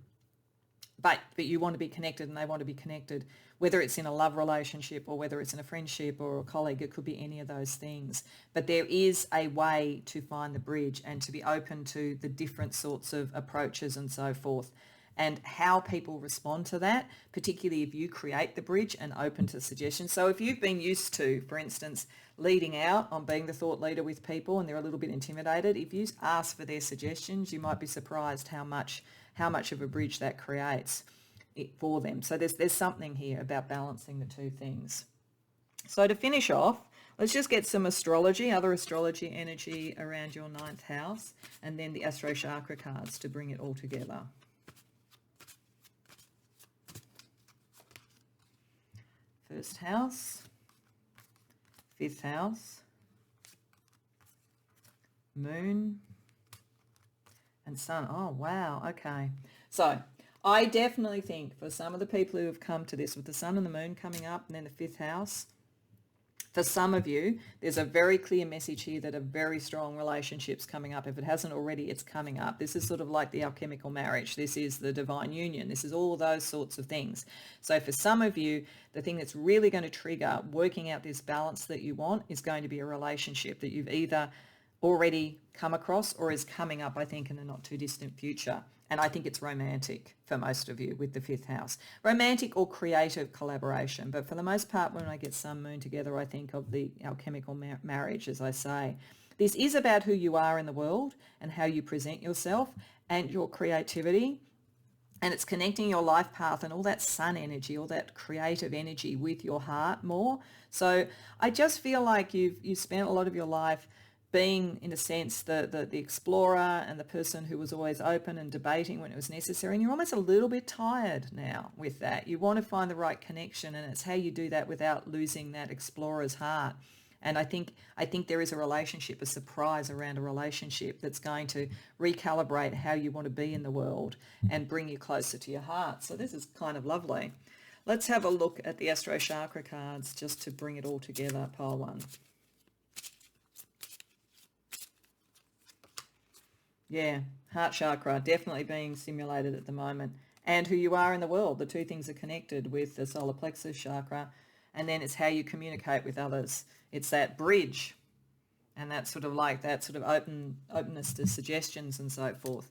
But you want to be connected and they want to be connected, whether it's in a love relationship or whether it's in a friendship or a colleague. It could be any of those things. But there is a way to find the bridge and to be open to the different sorts of approaches and so forth, and how people respond to that, particularly if you create the bridge and open to suggestions. So if you've been used to, for instance, leading out on being the thought leader with people and they're a little bit intimidated, if you ask for their suggestions, you might be surprised how much of a bridge that creates for them. So there's something here about balancing the two things. So to finish off, let's just get some astrology, other astrology energy around your ninth house, and then the Astro Chakra cards to bring it all together. First house, fifth house, moon, and sun. Oh, wow. Okay. So I definitely think for some of the people who have come to this with the sun and the moon coming up and then the fifth house, for some of you, there's a very clear message here that are very strong relationships coming up. If it hasn't already, it's coming up. This is sort of like the alchemical marriage. This is the divine union. This is all those sorts of things. So for some of you, the thing that's really going to trigger working out this balance that you want is going to be a relationship that you've either already come across or is coming up, I think, in the not too distant future. And I think it's romantic for most of you with the fifth house. Romantic or creative collaboration. But for the most part, when I get sun, moon together, I think of the alchemical marriage, as I say. This is about who you are in the world and how you present yourself and your creativity. And it's connecting your life path and all that sun energy, all that creative energy with your heart more. So I just feel like you've spent a lot of your life being, in a sense, the explorer and the person who was always open and debating when it was necessary. And you're almost a little bit tired now with that. You want to find the right connection, and it's how you do that without losing that explorer's heart. And I think there is a relationship, a surprise around a relationship that's going to recalibrate how you want to be in the world and bring you closer to your heart. So this is kind of lovely. Let's have a look at the Astro Chakra cards just to bring it all together, pile one. Yeah, heart chakra definitely being stimulated at the moment, and who you are in the world. The two things are connected with the solar plexus chakra, and then it's how you communicate with others. It's that bridge, and that's sort of like that sort of openness to suggestions and so forth.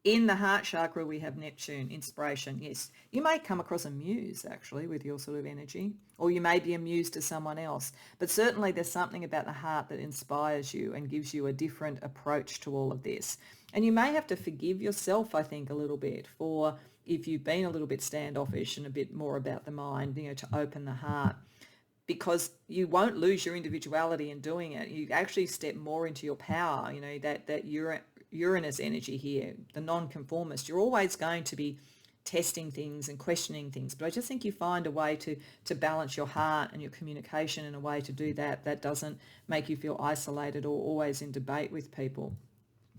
In the heart chakra, we have Neptune, inspiration. Yes, you may come across a muse, actually, with your sort of energy, or you may be a muse to someone else. But certainly there's something about the heart that inspires you and gives you a different approach to all of this. And you may have to forgive yourself, I think, a little bit for if you've been a little bit standoffish and a bit more about the mind, to open the heart. Because you won't lose your individuality in doing it. You actually step more into your power, that Uranus energy here, the non-conformist. You're always going to be testing things and questioning things. But I just think you find a way to balance your heart and your communication in a way to do that that doesn't make you feel isolated or always in debate with people.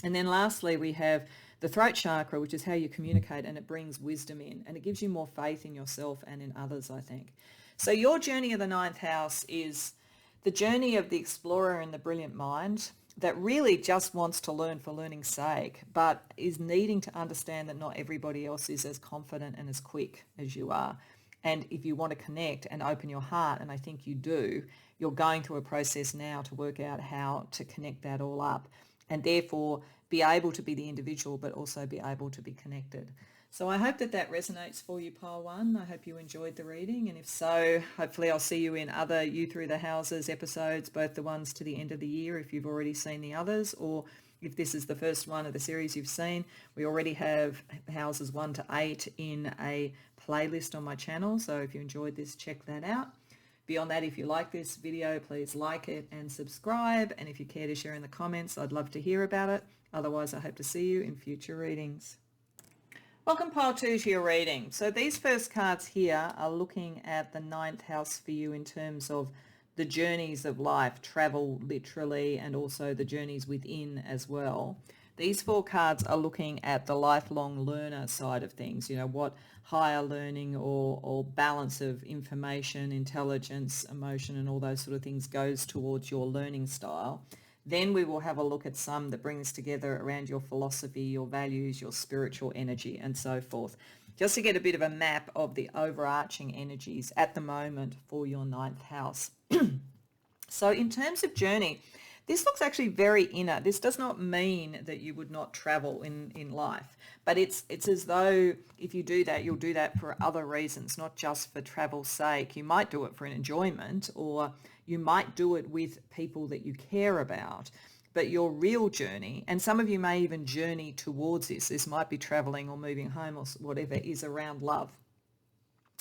And then lastly, we have the throat chakra, which is how you communicate, and it brings wisdom in, and it gives you more faith in yourself and in others, I think. So your journey of the ninth house is the journey of the explorer and the brilliant mind that really just wants to learn for learning's sake, but is needing to understand that not everybody else is as confident and as quick as you are. And if you want to connect and open your heart, and I think you do, you're going through a process now to work out how to connect that all up, and therefore be able to be the individual, but also be able to be connected. So I hope that resonates for you, pile one. I hope you enjoyed the reading. And if so, hopefully I'll see you in other You Through the Houses episodes, both the ones to the end of the year if you've already seen the others, or if this is the first one of the series you've seen. We already have houses 1 to 8 in a playlist on my channel. So if you enjoyed this, check that out. Beyond that, if you like this video, please like it and subscribe. And if you care to share in the comments, I'd love to hear about it. Otherwise, I hope to see you in future readings. Welcome pile 2 to your reading. So these first cards here are looking at the ninth house for you in terms of the journeys of life, travel literally, and also the journeys within as well. These 4 cards are looking at the lifelong learner side of things, what higher learning or balance of information, intelligence, emotion, and all those sort of things goes towards your learning style. Then we will have a look at some that brings together around your philosophy, your values, your spiritual energy, and so forth, just to get a bit of a map of the overarching energies at the moment for your ninth house. So in terms of journey, this looks actually very inner. This does not mean that you would not travel in life, but it's as though if you do that, you'll do that for other reasons, not just for travel's sake. You might do it for an enjoyment, or you might do it with people that you care about. But your real journey, and some of you may even journey towards this might be traveling or moving home or whatever, is around love.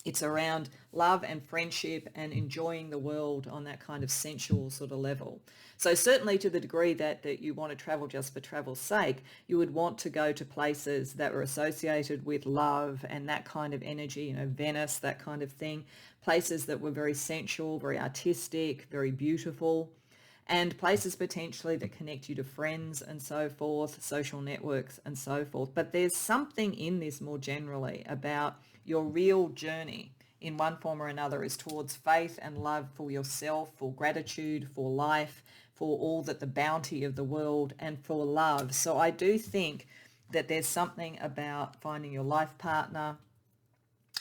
It's around love and friendship and enjoying the world on that kind of sensual sort of level. So certainly to the degree that you want to travel just for travel's sake, you would want to go to places that were associated with love and that kind of energy, Venice, that kind of thing, places that were very sensual, very artistic, very beautiful, and places potentially that connect you to friends and so forth, social networks and so forth. But there's something in this more generally about your real journey in one form or another is towards faith and love for yourself, for gratitude, for life, for all that the bounty of the world, and for love. So I do think that there's something about finding your life partner,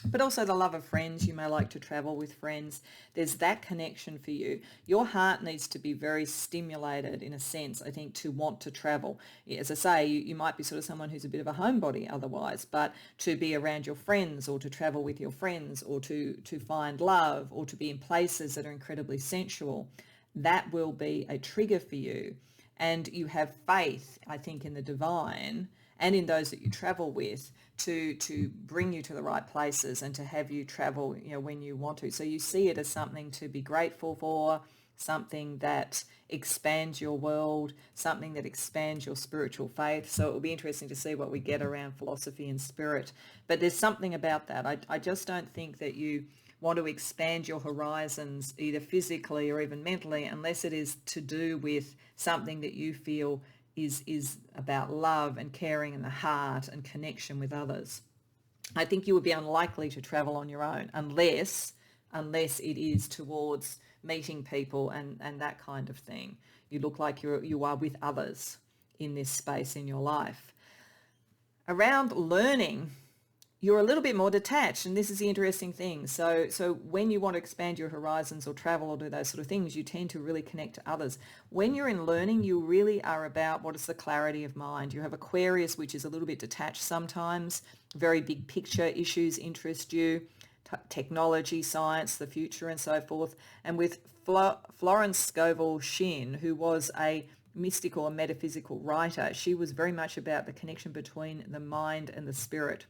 but also the love of friends. You may like to travel with friends. There's that connection for you. Your heart needs to be very stimulated in a sense, I think, to want to travel. As I say, you might be sort of someone who's a bit of a homebody otherwise, but to be around your friends or to travel with your friends or to find love or to be in places that are incredibly sensual, that will be a trigger for you. And you have faith, I think, in the divine and in those that you travel with to bring you to the right places and to have you travel, when you want to. So you see it as something to be grateful for, something that expands your world, something that expands your spiritual faith. So it will be interesting to see what we get around philosophy and spirit. But there's something about that. I just don't think that you want to expand your horizons either physically or even mentally unless it is to do with something that you feel is about love and caring and the heart and connection with others. I think you would be unlikely to travel on your own unless it is towards meeting people and that kind of thing. You look like you are with others in this space in your life. Around learning, you're a little bit more detached, and this is the interesting thing. So when you want to expand your horizons or travel or do those sort of things, you tend to really connect to others. When you're in learning, you really are about what is the clarity of mind. You have Aquarius, which is a little bit detached sometimes. Very big picture issues interest you, technology, science, the future, and so forth. And with Florence Scovel Shinn, who was a mystical and metaphysical writer, she was very much about the connection between the mind and the spirit.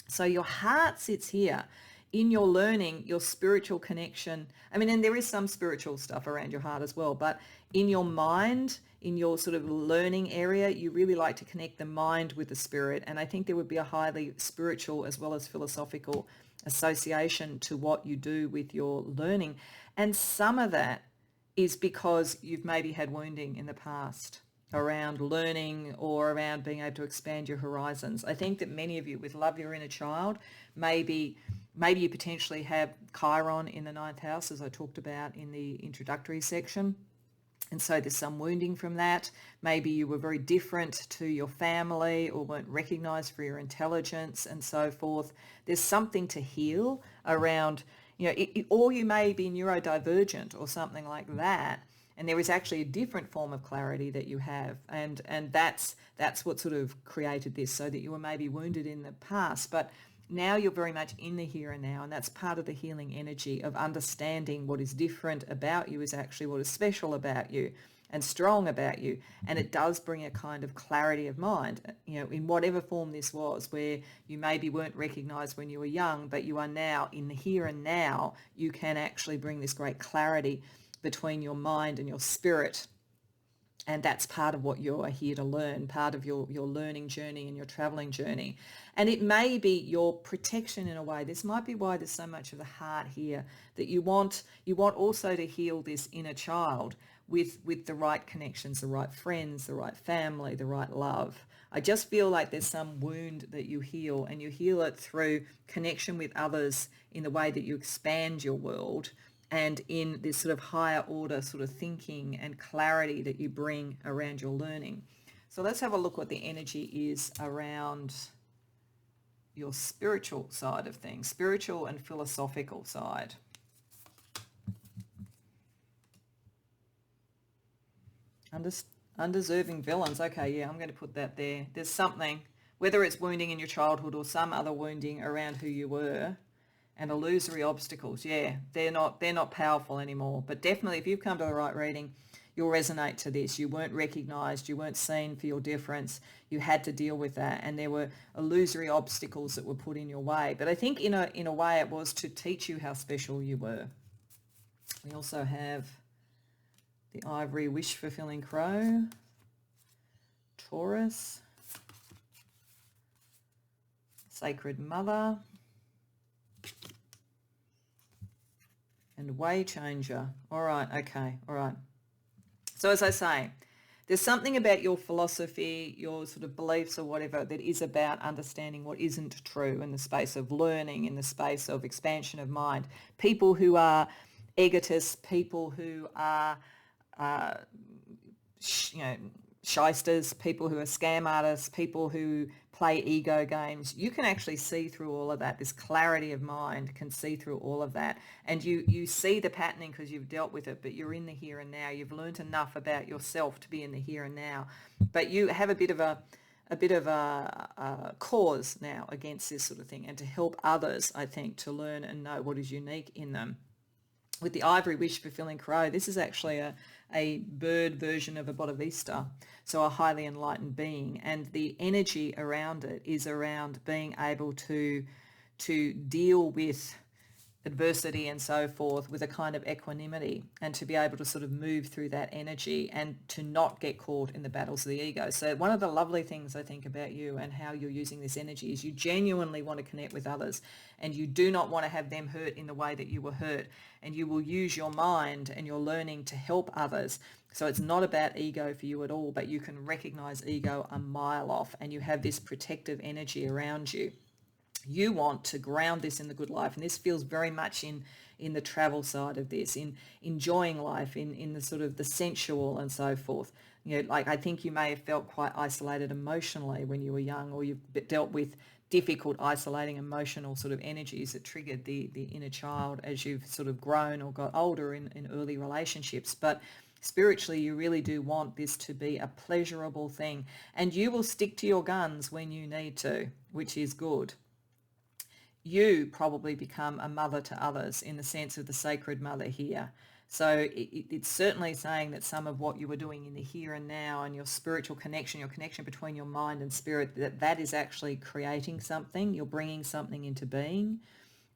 So your heart sits here in your learning, your spiritual connection. I mean, and there is some spiritual stuff around your heart as well, but in your mind, in your sort of learning area, you really like to connect the mind with the spirit. And I think there would be a highly spiritual as well as philosophical association to what you do with your learning. And some of that is because you've maybe had wounding in the past around learning or around being able to expand your horizons. I think that many of you with love your inner child, maybe you potentially have Chiron in the ninth house, as I talked about in the introductory section. And so there's some wounding from that. Maybe you were very different to your family or weren't recognized for your intelligence and so forth. There's something to heal around, or you may be neurodivergent or something like that. And there is actually a different form of clarity that you have. And that's what sort of created this, so that you were maybe wounded in the past. But now you're very much in the here and now. And that's part of the healing energy of understanding what is different about you is actually what is special about you and strong about you. And it does bring a kind of clarity of mind, in whatever form this was, where you maybe weren't recognized when you were young, but you are now in the here and now. You can actually bring this great clarity between your mind and your spirit. And that's part of what you're here to learn, part of your learning journey and your traveling journey. And it may be your protection in a way. This might be why there's so much of the heart here, that you want also to heal this inner child with the right connections, the right friends, the right family, the right love. I just feel like there's some wound that you heal, and you heal it through connection with others in the way that you expand your world, and in this sort of higher order sort of thinking and clarity that you bring around your learning. So let's have a look what the energy is around your spiritual side of things, spiritual and philosophical side. Undeserving villains. Okay, yeah, I'm going to put that there. There's something, whether it's wounding in your childhood or some other wounding around who you were, and illusory obstacles. Yeah, they're not powerful anymore. But definitely if you've come to the right reading, you'll resonate to this. You weren't recognized, you weren't seen for your difference. You had to deal with that, and there were illusory obstacles that were put in your way. But I think in a way it was to teach you how special you were. We also have the ivory wish-fulfilling crow, Taurus, Sacred Mother, and way changer. All right, okay, all right. So as I say, there's something about your philosophy, your sort of beliefs or whatever, that is about understanding what isn't true in the space of learning, in the space of expansion of mind. People who are egotists, people who are, shysters, people who are scam artists, people who play ego games. You can actually see through all of that. This clarity of mind can see through all of that. And you see the patterning because you've dealt with it, but you're in the here and now. You've learned enough about yourself to be in the here and now. But you have a bit of a cause now against this sort of thing, and to help others, I think, to learn and know what is unique in them. With the ivory wish-fulfilling crow, this is actually a bird version of a Bodhisattva, so a highly enlightened being, and the energy around it is around being able to deal with adversity and so forth with a kind of equanimity, and to be able to sort of move through that energy and to not get caught in the battles of the ego. So one of the lovely things I think about you and how you're using this energy is you genuinely want to connect with others, and you do not want to have them hurt in the way that you were hurt, and you will use your mind and your learning to help others. So it's not about ego for you at all, but you can recognize ego a mile off, and you have this protective energy around you. You want to ground this in the good life, and this feels very much in the travel side of this, in enjoying life, in the sort of the sensual and so forth. You know, like I think you may have felt quite isolated emotionally when you were young, or you've dealt with difficult, isolating emotional sort of energies that triggered the inner child as you've sort of grown or got older in early relationships. But spiritually, you really do want this to be a pleasurable thing, and you will stick to your guns when you need to, which is good. You probably become a mother to others in the sense of the sacred mother here. So it's certainly saying that some of what you were doing in the here and now and your spiritual connection, your connection between your mind and spirit, that is actually creating something. You're bringing something into being,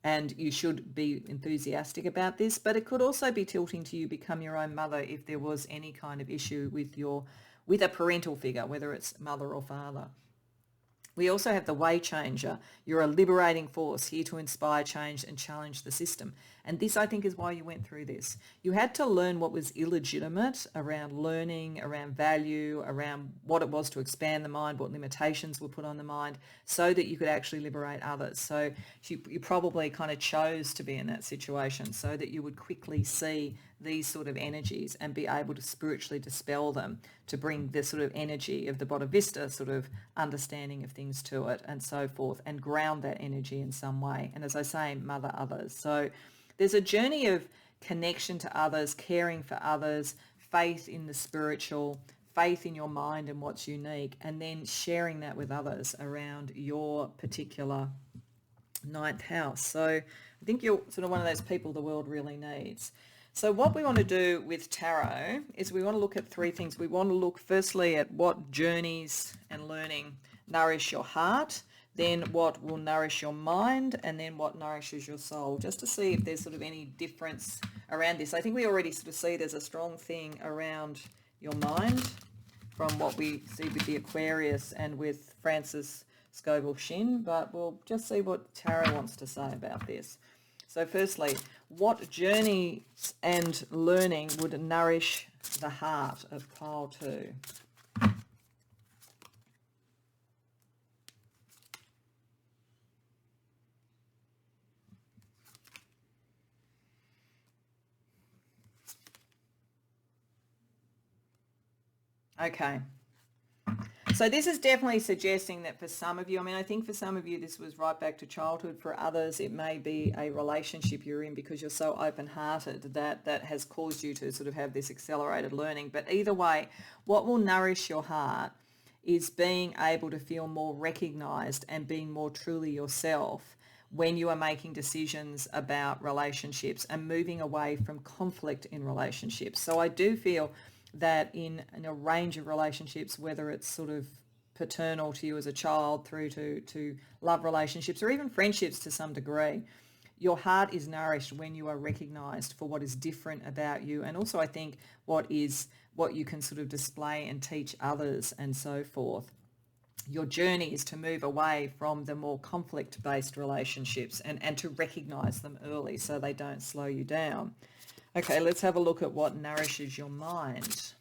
and you should be enthusiastic about this. But it could also be tilting to you become your own mother if there was any kind of issue with a parental figure, whether it's mother or father. We also have the way changer. You're a liberating force here to inspire change and challenge the system. And this, I think, is why you went through this. You had to learn what was illegitimate around learning, around value, around what it was to expand the mind, what limitations were put on the mind, so that you could actually liberate others. So you probably kind of chose to be in that situation so that you would quickly see these sort of energies and be able to spiritually dispel them, to bring this sort of energy of the Bodhisattva sort of understanding of things to it and so forth, and ground that energy in some way. And as I say, mother others. So there's a journey of connection to others, caring for others, faith in the spiritual, faith in your mind and what's unique, and then sharing that with others around your particular ninth house. So I think you're sort of one of those people the world really needs. So what we want to do with tarot is we want to look at three things. We want to look firstly at what journeys and learning nourish your heart, then what will nourish your mind, and then what nourishes your soul, just to see if there's sort of any difference around this. I think we already sort of see there's a strong thing around your mind from what we see with the Aquarius and with Francis Scovel Shin, but we'll just see what tarot wants to say about this. So firstly, what journeys and learning would nourish the heart of pile 2? Okay. So this is definitely suggesting that for some of you, I mean, I think for some of you this was right back to childhood. For others, it may be a relationship you're in because you're so open-hearted that has caused you to sort of have this accelerated learning. But either way, what will nourish your heart is being able to feel more recognized and being more truly yourself when you are making decisions about relationships and moving away from conflict in relationships. So I do feel that in a range of relationships, whether it's sort of paternal to you as a child through to love relationships or even friendships to some degree, your heart is nourished when you are recognized for what is different about you, and also I think what you can sort of display and teach others and so forth. Your journey is to move away from the more conflict-based relationships and to recognize them early so they don't slow you down. Okay, let's have a look at what nourishes your mind.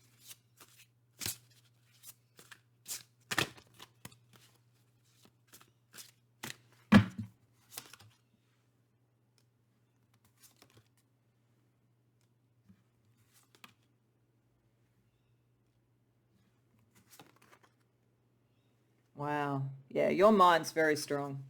Wow. Yeah, your mind's very strong.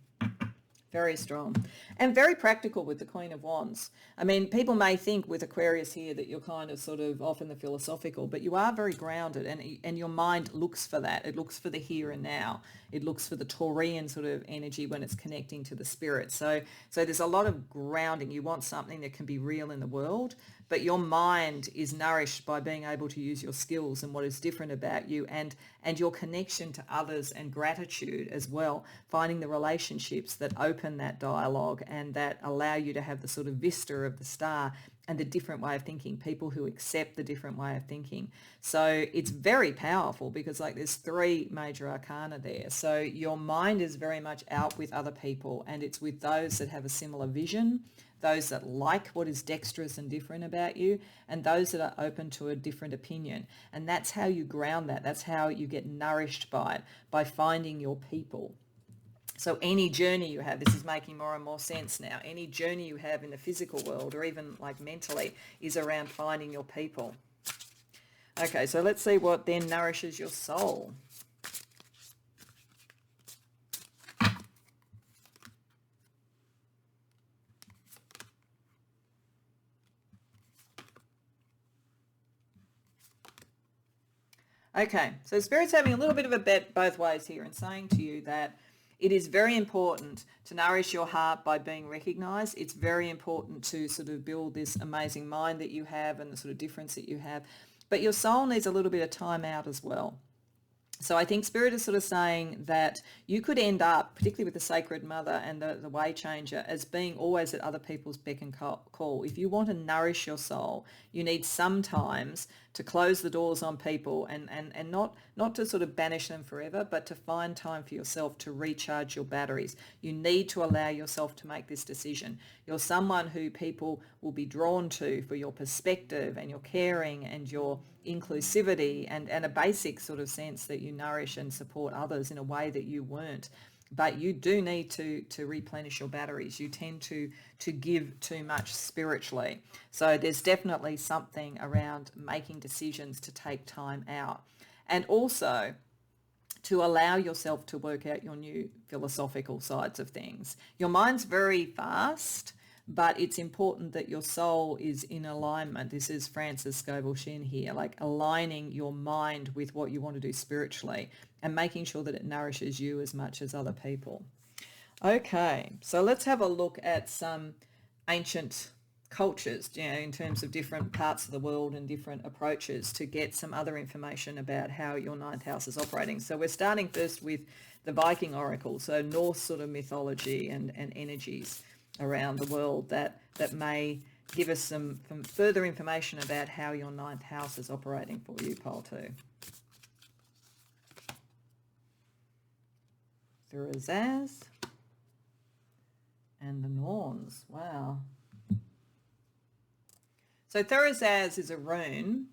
Very strong and very practical with the Queen of Wands. I mean, people may think with Aquarius here that you're kind of sort of off in the philosophical, but you are very grounded, and your mind looks for that. It looks for the here and now. It looks for the Taurian sort of energy when it's connecting to the spirit. So there's a lot of grounding. You want something that can be real in the world, but your mind is nourished by being able to use your skills and what is different about you, and your connection to others and gratitude as well, finding the relationships that open that dialogue and that allow you to have the sort of vista of the star and the different way of thinking, people who accept the different way of thinking. So it's very powerful because like there's 3 major arcana there. So your mind is very much out with other people, and it's with those that have a similar vision, those that like what is dexterous and different about you, and those that are open to a different opinion. And that's how you ground that. That's how you get nourished by it, by finding your people. So any journey you have, this is making more and more sense now, any journey you have in the physical world or even like mentally is around finding your people. Okay, so let's see what then nourishes your soul. Okay, so Spirit's having a little bit of a bet both ways here and saying to you that it is very important to nourish your heart by being recognized. It's very important to sort of build this amazing mind that you have and the sort of difference that you have. But your soul needs a little bit of time out as well. So I think Spirit is sort of saying that you could end up, particularly with the Sacred Mother and the Way Changer, as being always at other people's beck and call. If you want to nourish your soul, you need sometimes to close the doors on people and not to sort of banish them forever, but to find time for yourself to recharge your batteries. You need to allow yourself to make this decision. You're someone who people will be drawn to for your perspective and your caring and your inclusivity and a basic sort of sense that you nourish and support others in a way that you weren't. But you do need to replenish your batteries. You tend to give too much spiritually. So there's definitely something around making decisions to take time out. And also to allow yourself to work out your new philosophical sides of things. Your mind's very fast, but it's important that your soul is in alignment. This is Francis Scovel-Shinn here, like aligning your mind with what you want to do spiritually and making sure that it nourishes you as much as other people. Okay, so let's have a look at some ancient cultures, in terms of different parts of the world and different approaches to get some other information about how your 9th house is operating. So we're starting first with the Viking oracle, so Norse sort of mythology and energies around the world that may give us some further information about how your 9th house is operating for you, pile 2. Thurisaz and the Norns. Wow. So Thurisaz is a rune,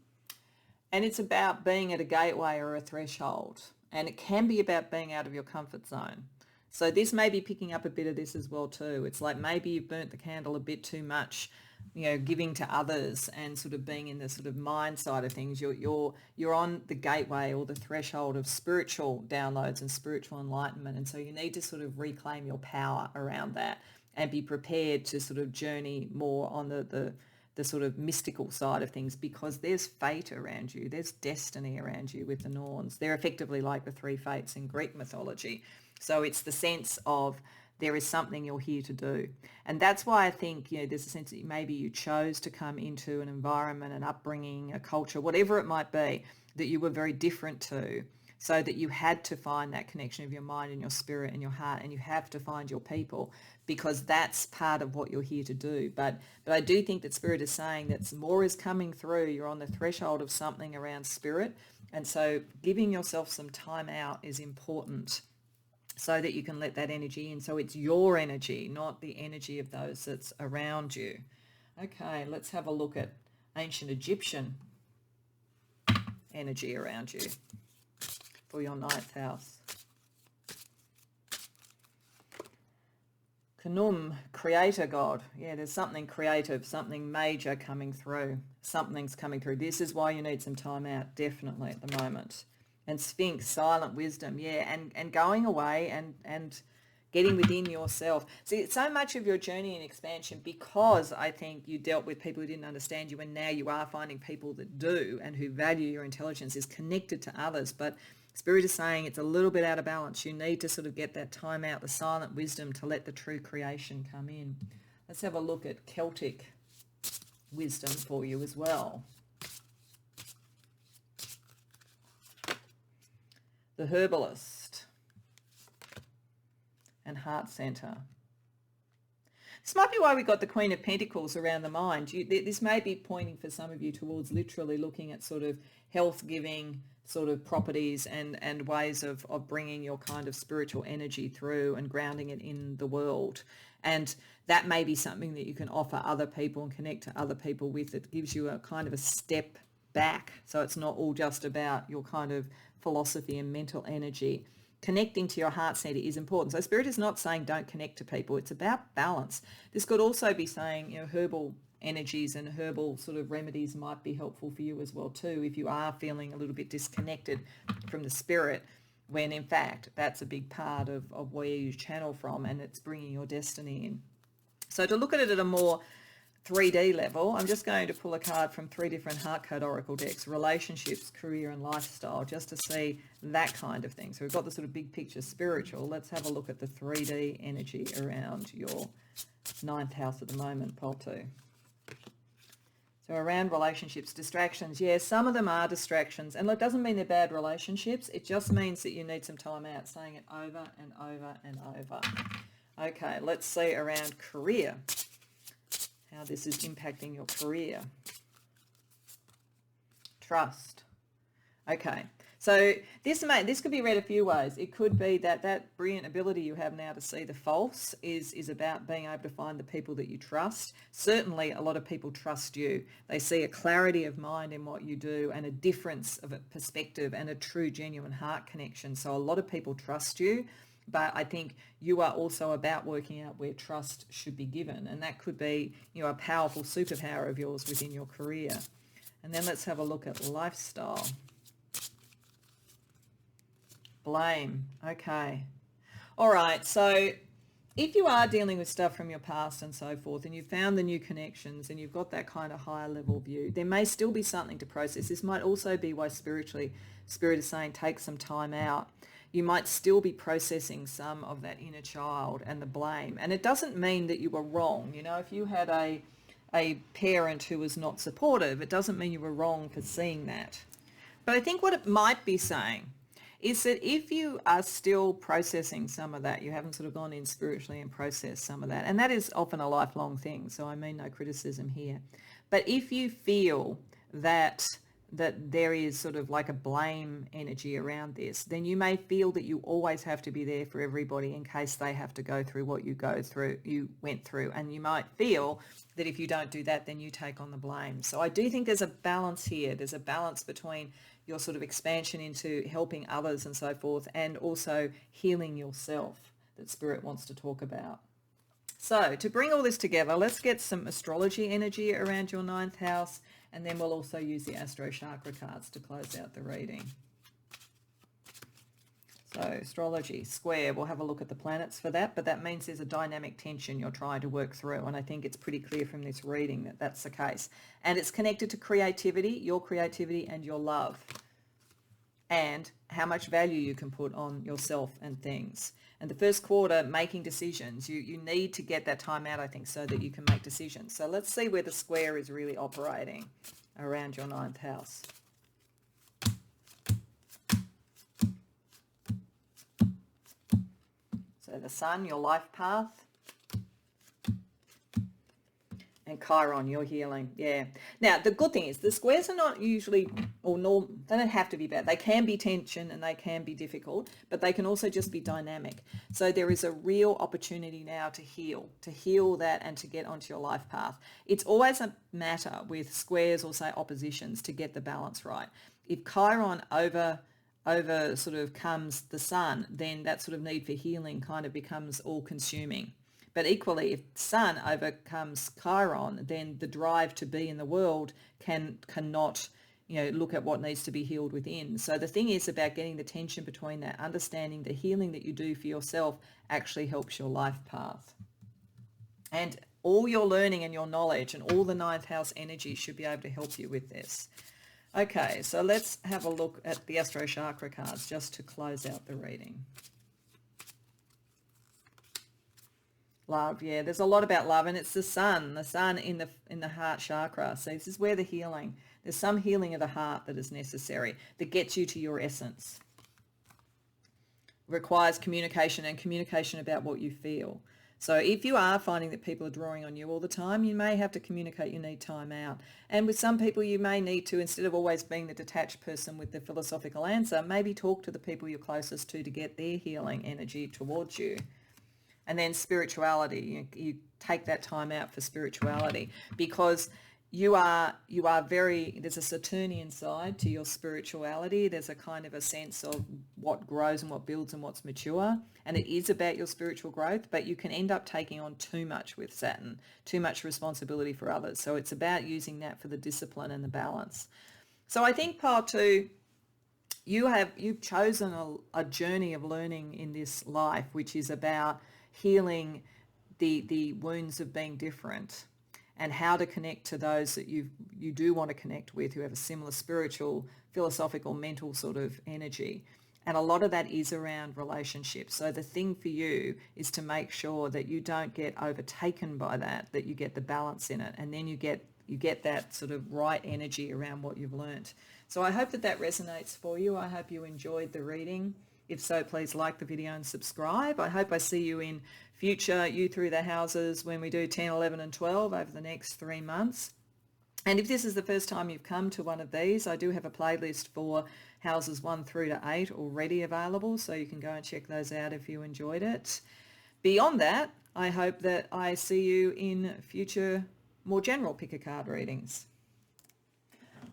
and it's about being at a gateway or a threshold, and it can be about being out of your comfort zone. So this may be picking up a bit of this as well too. It's like maybe you've burnt the candle a bit too much, giving to others and sort of being in the sort of mind side of things. You're on the gateway or the threshold of spiritual downloads and spiritual enlightenment, and so you need to sort of reclaim your power around that and be prepared to sort of journey more on the sort of mystical side of things, because there's fate around you, there's destiny around you with the Norns. They're effectively like the 3 fates in Greek mythology. So it's the sense of there is something you're here to do. And that's why I think, there's a sense that maybe you chose to come into an environment, an upbringing, a culture, whatever it might be, that you were very different to, so that you had to find that connection of your mind and your spirit and your heart, and you have to find your people, because that's part of what you're here to do. But I do think that Spirit is saying that more is coming through. You're on the threshold of something around spirit. And so giving yourself some time out is important, so that you can let that energy in. So it's your energy, not the energy of those that's around you. Okay, let's have a look at ancient Egyptian energy around you for your 9th house. Khnum, creator god. Yeah, there's something creative, something major coming through. Something's coming through. This is why you need some time out, definitely, at the moment. And Sphinx, silent wisdom, yeah, and going away and getting within yourself. See, so much of your journey and expansion, because I think you dealt with people who didn't understand you, and now you are finding people that do and who value your intelligence, is connected to others. But Spirit is saying it's a little bit out of balance. You need to sort of get that time out, the silent wisdom, to let the true creation come in. Let's have a look at Celtic wisdom for you as well. The Herbalist and Heart Center. This might be why we got the Queen of Pentacles around the mind. This may be pointing for some of you towards literally looking at sort of health-giving sort of properties and ways of bringing your kind of spiritual energy through and grounding it in the world. And that may be something that you can offer other people and connect to other people with. It gives you a kind of a step back. So it's not all just about your kind of philosophy and mental energy. Connecting to your heart center is important. So Spirit is not saying don't connect to people. It's about balance. This could also be saying, herbal energies and herbal sort of remedies might be helpful for you as well too, if you are feeling a little bit disconnected from the spirit, when in fact that's a big part of where you channel from, and it's bringing your destiny in. So to look at it at a more 3D level, I'm just going to pull a card from 3 different heart code oracle decks: relationships, career and lifestyle, just to see that kind of thing. So we've got the sort of big picture spiritual. Let's have a look at the 3D energy around your 9th house at the moment, pole 2. So around relationships, distractions, yeah, some of them are distractions. And look, it doesn't mean they're bad relationships. It just means that you need some time out, saying it over and over and over. Okay, let's see around career, how this is impacting your career. Trust. Okay, so this could be read a few ways. It could be that brilliant ability you have now to see the false is about being able to find the people that you trust. Certainly a lot of people trust you. They see a clarity of mind in what you do and a difference of a perspective and a true genuine heart connection. So a lot of people trust you. But I think you are also about working out where trust should be given. And that could be, a powerful superpower of yours within your career. And then let's have a look at lifestyle. Blame. Okay. All right. So if you are dealing with stuff from your past and so forth, and you've found the new connections and you've got that kind of higher level view, there may still be something to process. This might also be why Spirit is saying take some time out. You might still be processing some of that inner child and the blame. And it doesn't mean that you were wrong. If you had a parent who was not supportive, it doesn't mean you were wrong for seeing that. But I think what it might be saying is that if you are still processing some of that, you haven't sort of gone in spiritually and processed some of that, and that is often a lifelong thing, so I mean no criticism here. But if you feel that there is sort of like a blame energy around this, then you may feel that you always have to be there for everybody in case they have to go through what you went through. And you might feel that if you don't do that, then you take on the blame. So I do think there's a balance here. There's a balance between your sort of expansion into helping others and so forth, and also healing yourself that Spirit wants to talk about. So to bring all this together, let's get some astrology energy around your 9th house, and then we'll also use the Astro Chakra cards to close out the reading. So astrology, square, we'll have a look at the planets for that, but that means there's a dynamic tension you're trying to work through, and I think it's pretty clear from this reading that that's the case. And it's connected to creativity and your love, and how much value you can put on yourself and things. And the first quarter, making decisions. You need to get that time out, I think, so that you can make decisions. So let's see where the square is really operating around your 9th house. So the sun, your life path. And Chiron, your healing. Yeah. Now, the good thing is the squares are not usually, they don't have to be bad. They can be tension and they can be difficult, but they can also just be dynamic. So there is a real opportunity now to heal that and to get onto your life path. It's always a matter with squares or say oppositions to get the balance right. If Chiron over sort of comes the sun, then that sort of need for healing kind of becomes all consuming. But equally, if sun overcomes Chiron, then the drive to be in the world cannot, look at what needs to be healed within. So the thing is about getting the tension between that, understanding the healing that you do for yourself actually helps your life path. And all your learning and your knowledge and all the 9th house energy should be able to help you with this. Okay, so let's have a look at the Astro Chakra cards just to close out the reading. Love, yeah. There's a lot about love, and it's the sun in the heart chakra. So this is where the healing, there's some healing of the heart that is necessary, that gets you to your essence. Requires communication, and communication about what you feel. So if you are finding that people are drawing on you all the time, you may have to communicate you need time out. And with some people, you may need to, instead of always being the detached person with the philosophical answer, maybe talk to the people you're closest to get their healing energy towards you. And then spirituality, you take that time out for spirituality, because you are very, there's a Saturnian side to your spirituality. There's a kind of a sense of what grows and what builds and what's mature. And it is about your spiritual growth, but you can end up taking on too much with Saturn, too much responsibility for others. So it's about using that for the discipline and the balance. So I think part two, you've chosen a journey of learning in this life, which is about healing the wounds of being different, and how to connect to those that you do want to connect with, who have a similar spiritual, philosophical, mental sort of energy. And a lot of that is around relationships. So the thing for you is to make sure that you don't get overtaken by that you get the balance in it, and then you get that sort of right energy around what you've learnt. So I hope that resonates for you. I hope you enjoyed the reading. If so, please like the video and subscribe. I hope I see you in future You Through the Houses when we do 10, 11 and 12 over the next 3 months. And if this is the first time you've come to one of these, I do have a playlist for houses 1 through to 8 already available, so you can go and check those out if you enjoyed it. Beyond that, I hope that I see you in future more general pick a card readings.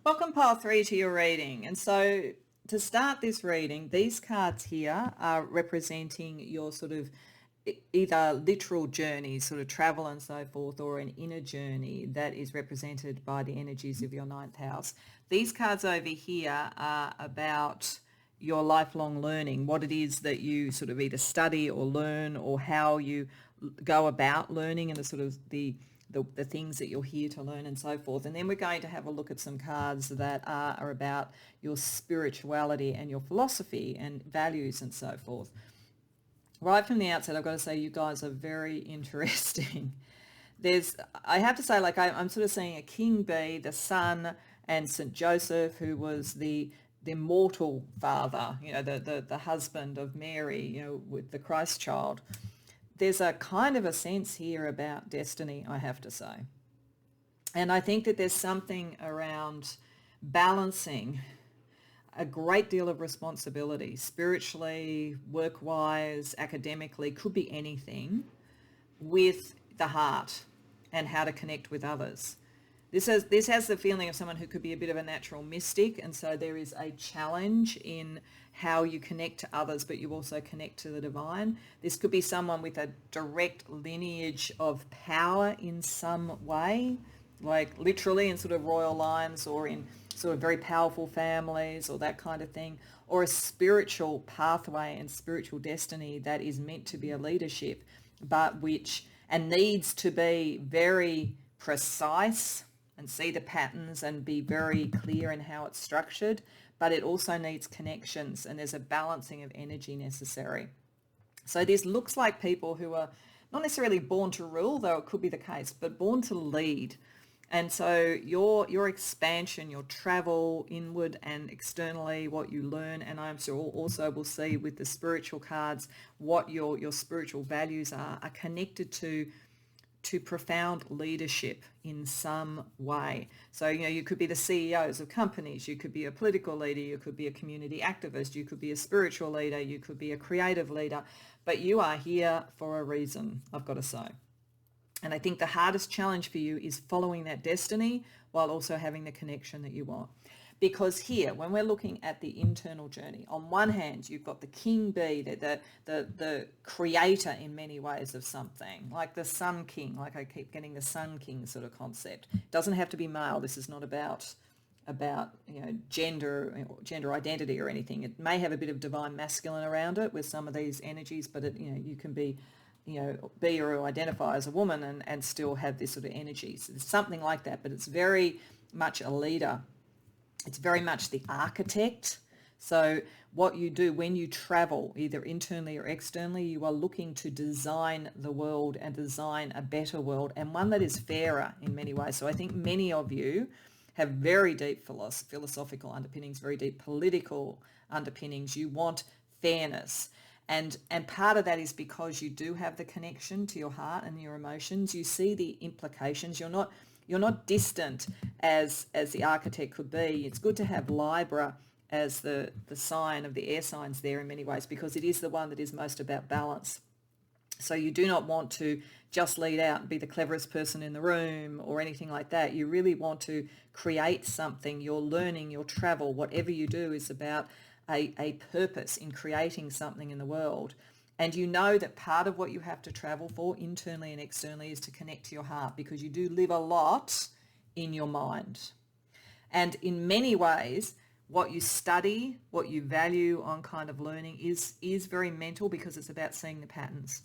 Welcome pile 3 to your reading. And so to start this reading, these cards here are representing your sort of either literal journeys, sort of travel and so forth, or an inner journey that is represented by the energies of your 9th house. These cards over here are about your lifelong learning, what it is that you sort of either study or learn, or how you go about learning, and the sort of the things that you're here to learn and so forth. And then we're going to have a look at some cards that are about your spirituality and your philosophy and values and so forth. Right from the outset, I've got to say you guys are very interesting. I have to say, like, I'm sort of seeing a king bee, the sun, and St. Joseph, who was the mortal father, the husband of Mary, with the Christ child. There's a kind of a sense here about destiny, I have to say. And I think that there's something around balancing a great deal of responsibility, spiritually, work-wise, academically, could be anything, with the heart and how to connect with others. This has the feeling of someone who could be a bit of a natural mystic, and so there is a challenge in how you connect to others, but you also connect to the divine. This could be someone with a direct lineage of power in some way, like literally in sort of royal lines, or in sort of very powerful families, or that kind of thing, or a spiritual pathway and spiritual destiny that is meant to be a leadership, but and needs to be very precise and see the patterns and be very clear in how it's structured, but it also needs connections, and there's a balancing of energy necessary. So this looks like people who are not necessarily born to rule, though it could be the case, but born to lead. And so your expansion, your travel inward and externally, what you learn, and I'm sure also will see with the spiritual cards, what your spiritual values are connected to profound leadership in some way. So, you could be the CEOs of companies, you could be a political leader, you could be a community activist, you could be a spiritual leader, you could be a creative leader, but you are here for a reason, I've got to say. And I think the hardest challenge for you is following that destiny while also having the connection that you want. Because here, when we're looking at the internal journey, on one hand, you've got the king bee, the creator in many ways of something, like the sun king, like I keep getting the sun king sort of concept. It doesn't have to be male. This is not about gender identity or anything. It may have a bit of divine masculine around it with some of these energies, but you can be or identify as a woman and still have this sort of energy. So it's something like that, but it's very much a leader. It's very much the architect. So what you do when you travel, either internally or externally, you are looking to design the world and design a better world, and one that is fairer in many ways. So I think many of you have very deep philosophical underpinnings, very deep political underpinnings. You want fairness. And part of that is because you do have the connection to your heart and your emotions. You see the implications. You're not distant as the architect could be. It's good to have Libra as the sign of the air signs there in many ways, because it is the one that is most about balance. So you do not want to just lead out and be the cleverest person in the room or anything like that. You really want to create something. Your learning, your travel, whatever you do is about a purpose in creating something in the world. And you know that part of what you have to travel for internally and externally is to connect to your heart, because you do live a lot in your mind. And in many ways, what you study, what you value on kind of learning is very mental, because it's about seeing the patterns.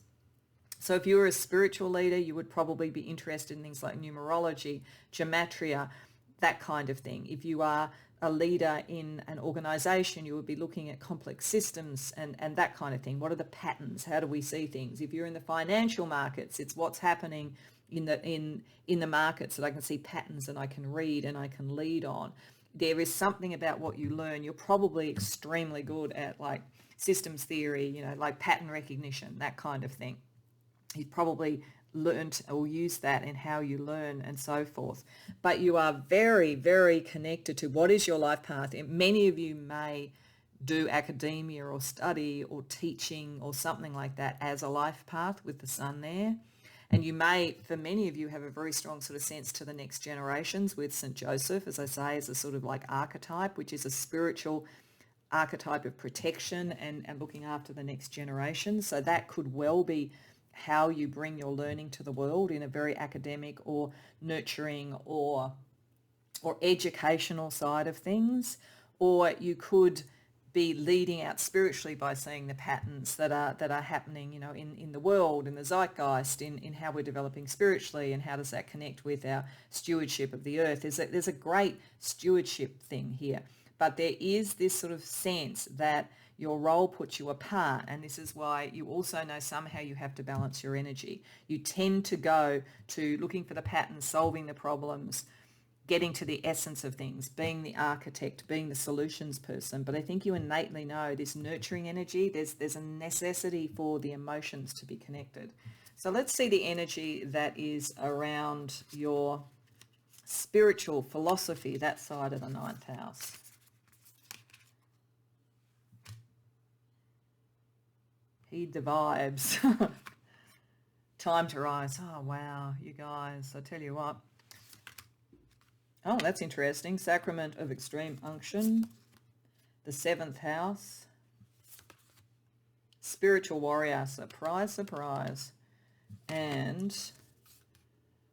So if you were a spiritual leader, you would probably be interested in things like numerology, gematria, that kind of thing. If you are a leader in an organization, you would be looking at complex systems and that kind of thing. What are the patterns? How do we see things? If you're in the financial markets, it's what's happening in the markets that I can see patterns and I can read and I can lead on. There is something about what you learn. You're probably extremely good at like systems theory, like pattern recognition, that kind of thing. You've probably learnt or used that in how you learn and so forth. But you are very, very connected to what is your life path. And many of you may do academia or study or teaching or something like that as a life path with the sun there. And you may, for many of you, have a very strong sort of sense to the next generations with St. Joseph, as I say, as a sort of like archetype, which is a spiritual archetype of protection and looking after the next generation. So that could well be how you bring your learning to the world in a very academic or nurturing or educational side of things. Or you could be leading out spiritually by seeing the patterns that are happening, in the world, in the zeitgeist, in how we're developing spiritually, and how does that connect with our stewardship of the earth. There's a great stewardship thing here, but there is this sort of sense that your role puts you apart, and this is why you also know somehow you have to balance your energy. You tend to go to looking for the patterns, solving the problems, getting to the essence of things, being the architect, being the solutions person. But I think you innately know this nurturing energy, there's a necessity for the emotions to be connected. So let's see the energy that is around your spiritual philosophy, that side of the ninth house. Heed the vibes. Time to rise. Oh, wow, you guys, I tell you what. Oh, that's interesting. Sacrament of extreme unction. The seventh house. Spiritual warrior. Surprise, surprise. And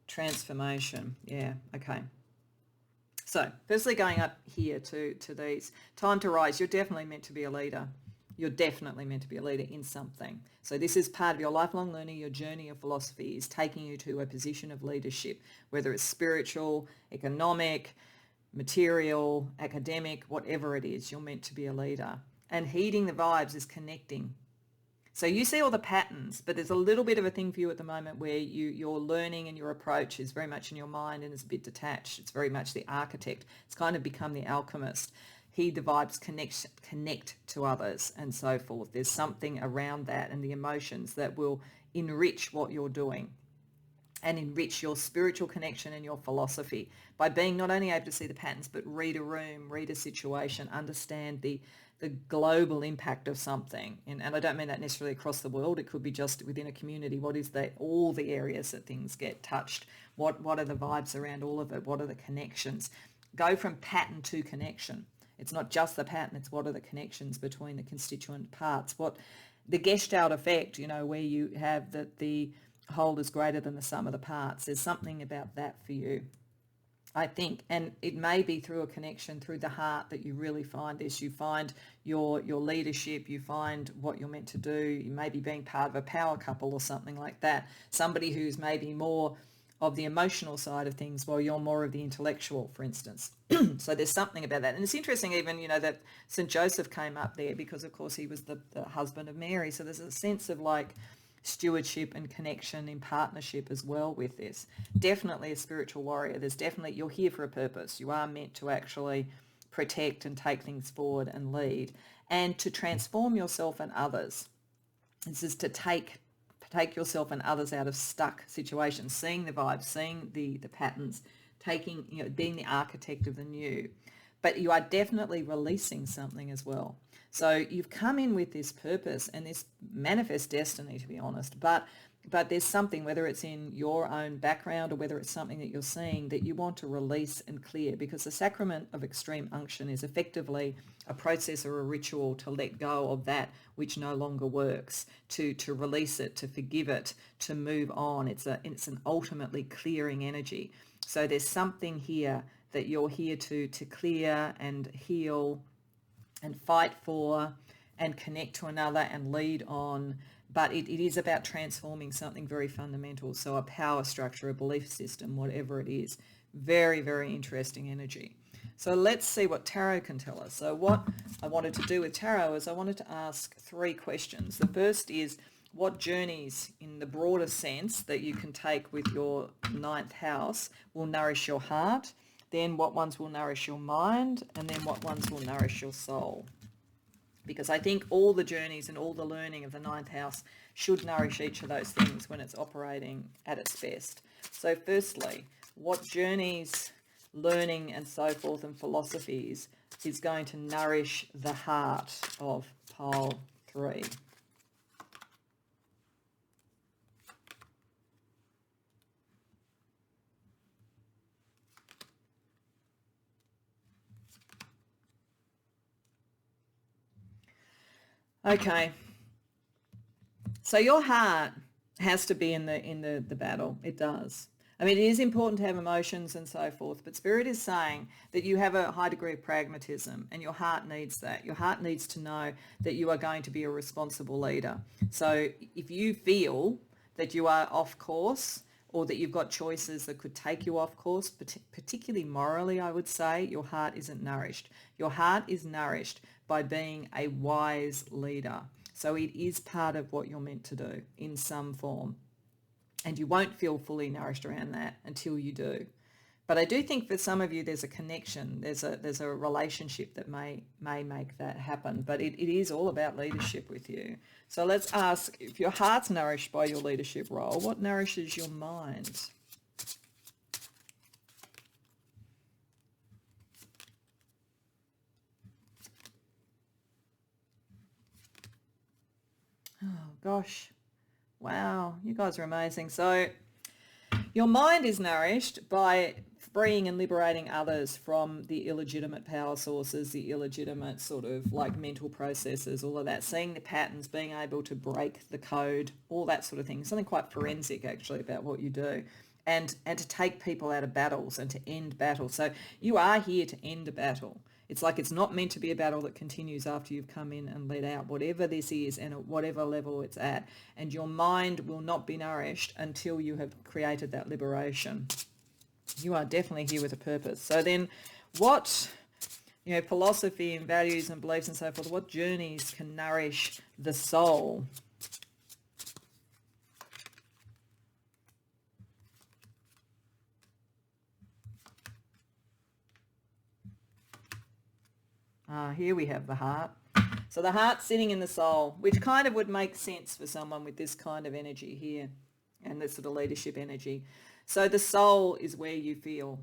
transformation. Yeah, okay. So, firstly, going up here to these. Time to rise. You're definitely meant to be a leader. You're definitely meant to be a leader in something. So this is part of your lifelong learning. Your journey of philosophy is taking you to a position of leadership, whether it's spiritual, economic, material, academic, whatever it is, you're meant to be a leader. And heeding the vibes is connecting. So you see all the patterns, but there's a little bit of a thing for you at the moment where your learning and your approach is very much in your mind and is a bit detached. It's very much the architect. It's kind of become the alchemist. Heed the vibes, connect to others and so forth. There's something around that and the emotions that will enrich what you're doing and enrich your spiritual connection and your philosophy by being not only able to see the patterns, but read a room, read a situation, understand the global impact of something. And I don't mean that necessarily across the world. It could be just within a community. What is all the areas that things get touched? What are the vibes around all of it? What are the connections? Go from pattern to connection. It's not just the pattern, it's what are the connections between the constituent parts. What the Gestalt effect, where you have that the whole is greater than the sum of the parts. There's something about that for you, I think. And it may be through a connection through the heart that you really find this. You find your leadership, you find what you're meant to do. You may be being part of a power couple or something like that. Somebody who's maybe more of the emotional side of things, while you're more of the intellectual, for instance. So there's something about that. And it's interesting even, that St. Joseph came up there because, of course, he was the husband of Mary. So there's a sense of like stewardship and connection in partnership as well with this. Definitely a spiritual warrior. You're here for a purpose. You are meant to actually protect and take things forward and lead and to transform yourself and others. This is to take yourself and others out of stuck situations, seeing the vibes, seeing the patterns, being the architect of the new. But you are definitely releasing something as well. So you've come in with this purpose and this manifest destiny, to be honest, but there's something, whether it's in your own background or whether it's something that you're seeing, that you want to release and clear, because the sacrament of extreme unction is effectively a process or a ritual to let go of that which no longer works, to release it, to forgive it, to move on. It's an ultimately clearing energy. So there's something here that you're here to clear and heal and fight for and connect to another and lead on. But it is about transforming something very fundamental. So a power structure, a belief system, whatever it is. Very, very interesting energy. So let's see what tarot can tell us. So what I wanted to do with tarot is I wanted to ask 3 questions. The first is, what journeys in the broader sense that you can take with your 9th house will nourish your heart? Then what ones will nourish your mind? And then what ones will nourish your soul? Because I think all the journeys and all the learning of the 9th house should nourish each of those things when it's operating at its best. So firstly, what journeys, learning and so forth and philosophies is going to nourish the heart of pile 3? Okay, so your heart has to be in the battle. It does. I mean, it is important to have emotions and so forth, but Spirit is saying that you have a high degree of pragmatism and your heart needs that. Your heart needs to know that you are going to be a responsible leader. So if you feel that you are off course or that you've got choices that could take you off course, particularly morally, I would say, your heart isn't nourished. Your heart is nourished by being a wise leader. So it is part of what you're meant to do in some form. And you won't feel fully nourished around that until you do. But I do think for some of you there's a connection, there's a relationship that may make that happen. But it is all about leadership with you. So let's ask, if your heart's nourished by your leadership role, what nourishes your mind? Oh gosh. Wow, you guys are amazing. So your mind is nourished by freeing and liberating others from the illegitimate power sources, the illegitimate sort of like mental processes, all of that, seeing the patterns, being able to break the code, all that sort of thing. Something quite forensic actually about what you do. And to take people out of battles and to end battles. So you are here to end a battle. It's like it's not meant to be a battle that continues after you've come in and let out, whatever this is and at whatever level it's at. And your mind will not be nourished until you have created that liberation. You are definitely here with a purpose. So then what, philosophy and values and beliefs and so forth, what journeys can nourish the soul? Here we have the heart. So the heart sitting in the soul, which kind of would make sense for someone with this kind of energy here and this sort of leadership energy. So the soul is where you feel.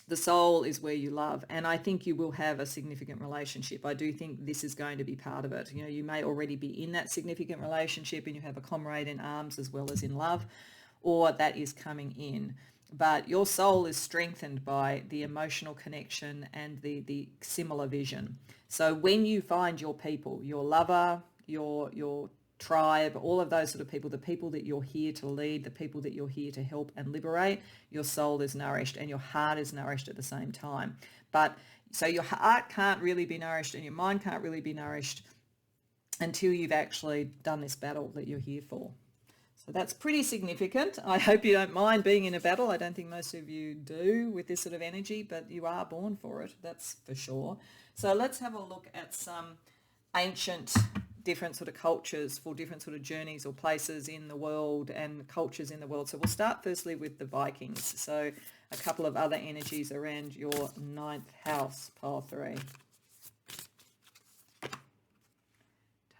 The soul is where you love. And I think you will have a significant relationship. I do think this is going to be part of it. You may already be in that significant relationship and you have a comrade in arms as well as in love, or that is coming in. But your soul is strengthened by the emotional connection and the similar vision. So when you find your people, your lover, your tribe, all of those sort of people, the people that you're here to lead, the people that you're here to help and liberate, your soul is nourished and your heart is nourished at the same time. But so your heart can't really be nourished and your mind can't really be nourished until you've actually done this battle that you're here for. So that's pretty significant. I hope you don't mind being in a battle. I don't think most of you do with this sort of energy, but you are born for it, that's for sure. So let's have a look at some ancient different sort of cultures for different sort of journeys or places in the world and cultures in the world. So we'll start firstly with the Vikings. So a couple of other energies around your ninth house, pile 3.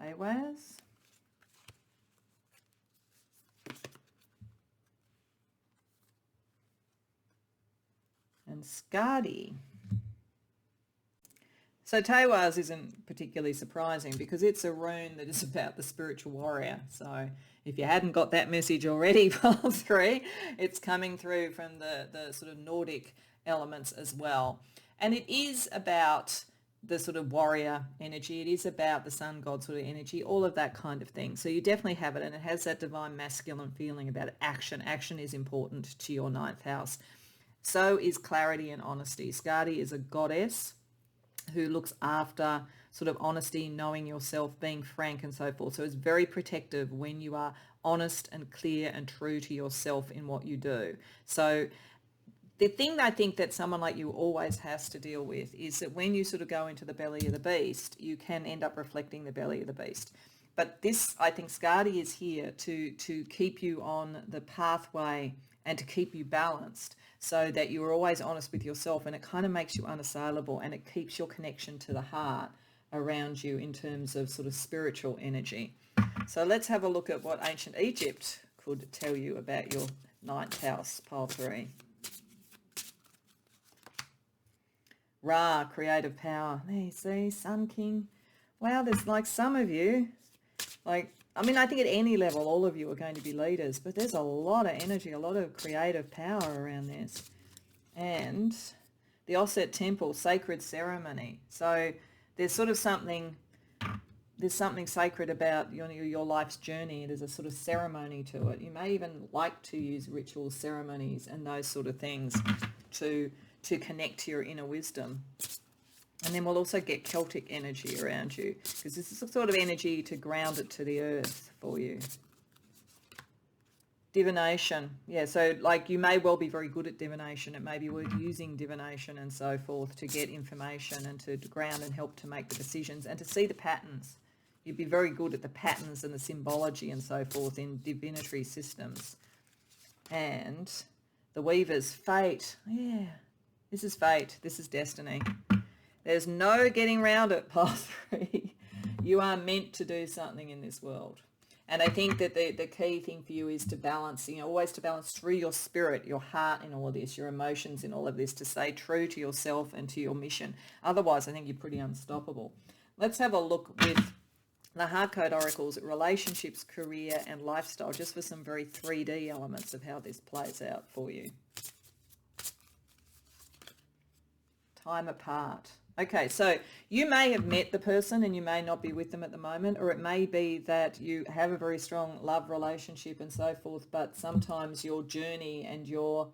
Tewaz. And Skadi. So Tewaz isn't particularly surprising because it's a rune that is about the spiritual warrior. So if you hadn't got that message already, pile 3, it's coming through from the sort of Nordic elements as well. And it is about the sort of warrior energy. It is about the sun god sort of energy, all of that kind of thing. So you definitely have it, and it has that divine masculine feeling about action. Action is important to your ninth house. So is clarity and honesty. Skadi is a goddess who looks after sort of honesty, knowing yourself, being frank and so forth. So it's very protective when you are honest and clear and true to yourself in what you do. So the thing I think that someone like you always has to deal with is that when you sort of go into the belly of the beast, you can end up reflecting the belly of the beast. But this, I think Skadi is here to keep you on the pathway and to keep you balanced so that you're always honest with yourself, and it kind of makes you unassailable, and it keeps your connection to the heart around you in terms of sort of spiritual energy. So let's have a look at what ancient Egypt could tell you about your ninth house, pile 3. Ra, creative power. There you see, Sun King. Wow, there's like some of you, like, I mean, I think at any level, all of you are going to be leaders, but there's a lot of energy, a lot of creative power around this. And the Osset Temple, sacred ceremony. So there's sort of something, there's something sacred about your life's journey. There's a sort of ceremony to it. You may even like to use rituals, ceremonies, and those sort of things to connect to your inner wisdom. And then we'll also get Celtic energy around you, because this is a sort of energy to ground it to the earth for you. Divination. Yeah, so like you may well be very good at divination. It may be worth using divination and so forth to get information and to ground and help to make the decisions and to see the patterns. You'd be very good at the patterns and the symbology and so forth in divinatory systems. And the Weaver's fate. Yeah, this is fate. This is destiny. There's no getting around it, pile 3. You are meant to do something in this world. And I think that the key thing for you is to balance, always to balance through your spirit, your heart in all of this, your emotions in all of this, to stay true to yourself and to your mission. Otherwise, I think you're pretty unstoppable. Let's have a look with the hard code oracles at relationships, career, and lifestyle, just for some very 3D elements of how this plays out for you. Time apart. Okay, so you may have met the person and you may not be with them at the moment, or it may be that you have a very strong love relationship and so forth, but sometimes your journey and your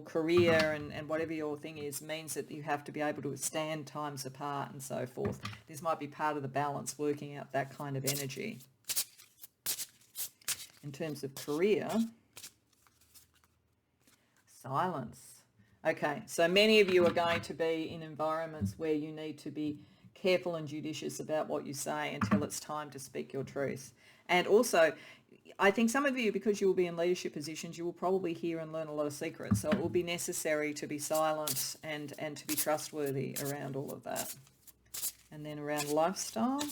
career and whatever your thing is means that you have to be able to stand times apart and so forth. This might be part of the balance, working out that kind of energy. In terms of career, silence. Okay, so many of you are going to be in environments where you need to be careful and judicious about what you say until it's time to speak your truth. And also, I think some of you, because you will be in leadership positions, you will probably hear and learn a lot of secrets. So it will be necessary to be silent and to be trustworthy around all of that. And then around lifestyle,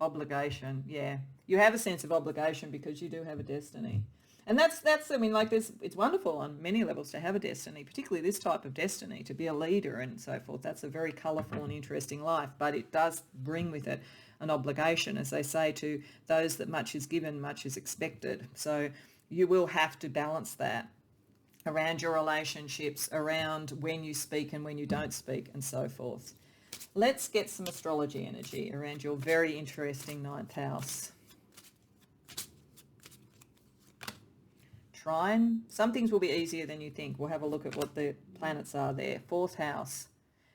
obligation. Yeah, you have a sense of obligation because you do have a destiny. And that's I mean, like this, it's wonderful on many levels to have a destiny, particularly this type of destiny, to be a leader and so forth. That's a very colourful and interesting life, but it does bring with it an obligation. As they say, to those that much is given, much is expected. So you will have to balance that around your relationships, around when you speak and when you don't speak and so forth. Let's get some astrology energy around your very interesting ninth house. Trine. Some things will be easier than you think. We'll have a look at what the planets are there. Fourth house,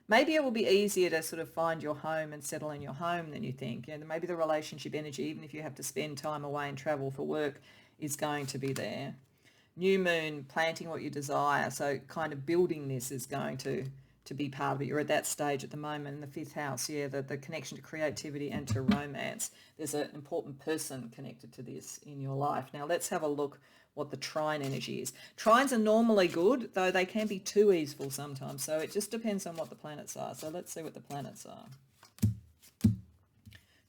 maybe it will be easier to sort of find your home and settle in your home than you think. And maybe the relationship energy, even if you have to spend time away and travel for work, is going to be there. New moon, planting what you desire. So kind of building this is going to be part of it. You're at that stage at the moment in the fifth house, the connection to creativity and to romance. There's an important person connected to this in your life. Now let's have a look what the trine energy is. Trines are normally good, though they can be too easeful sometimes. So it just depends on what the planets are. So let's see what the planets are.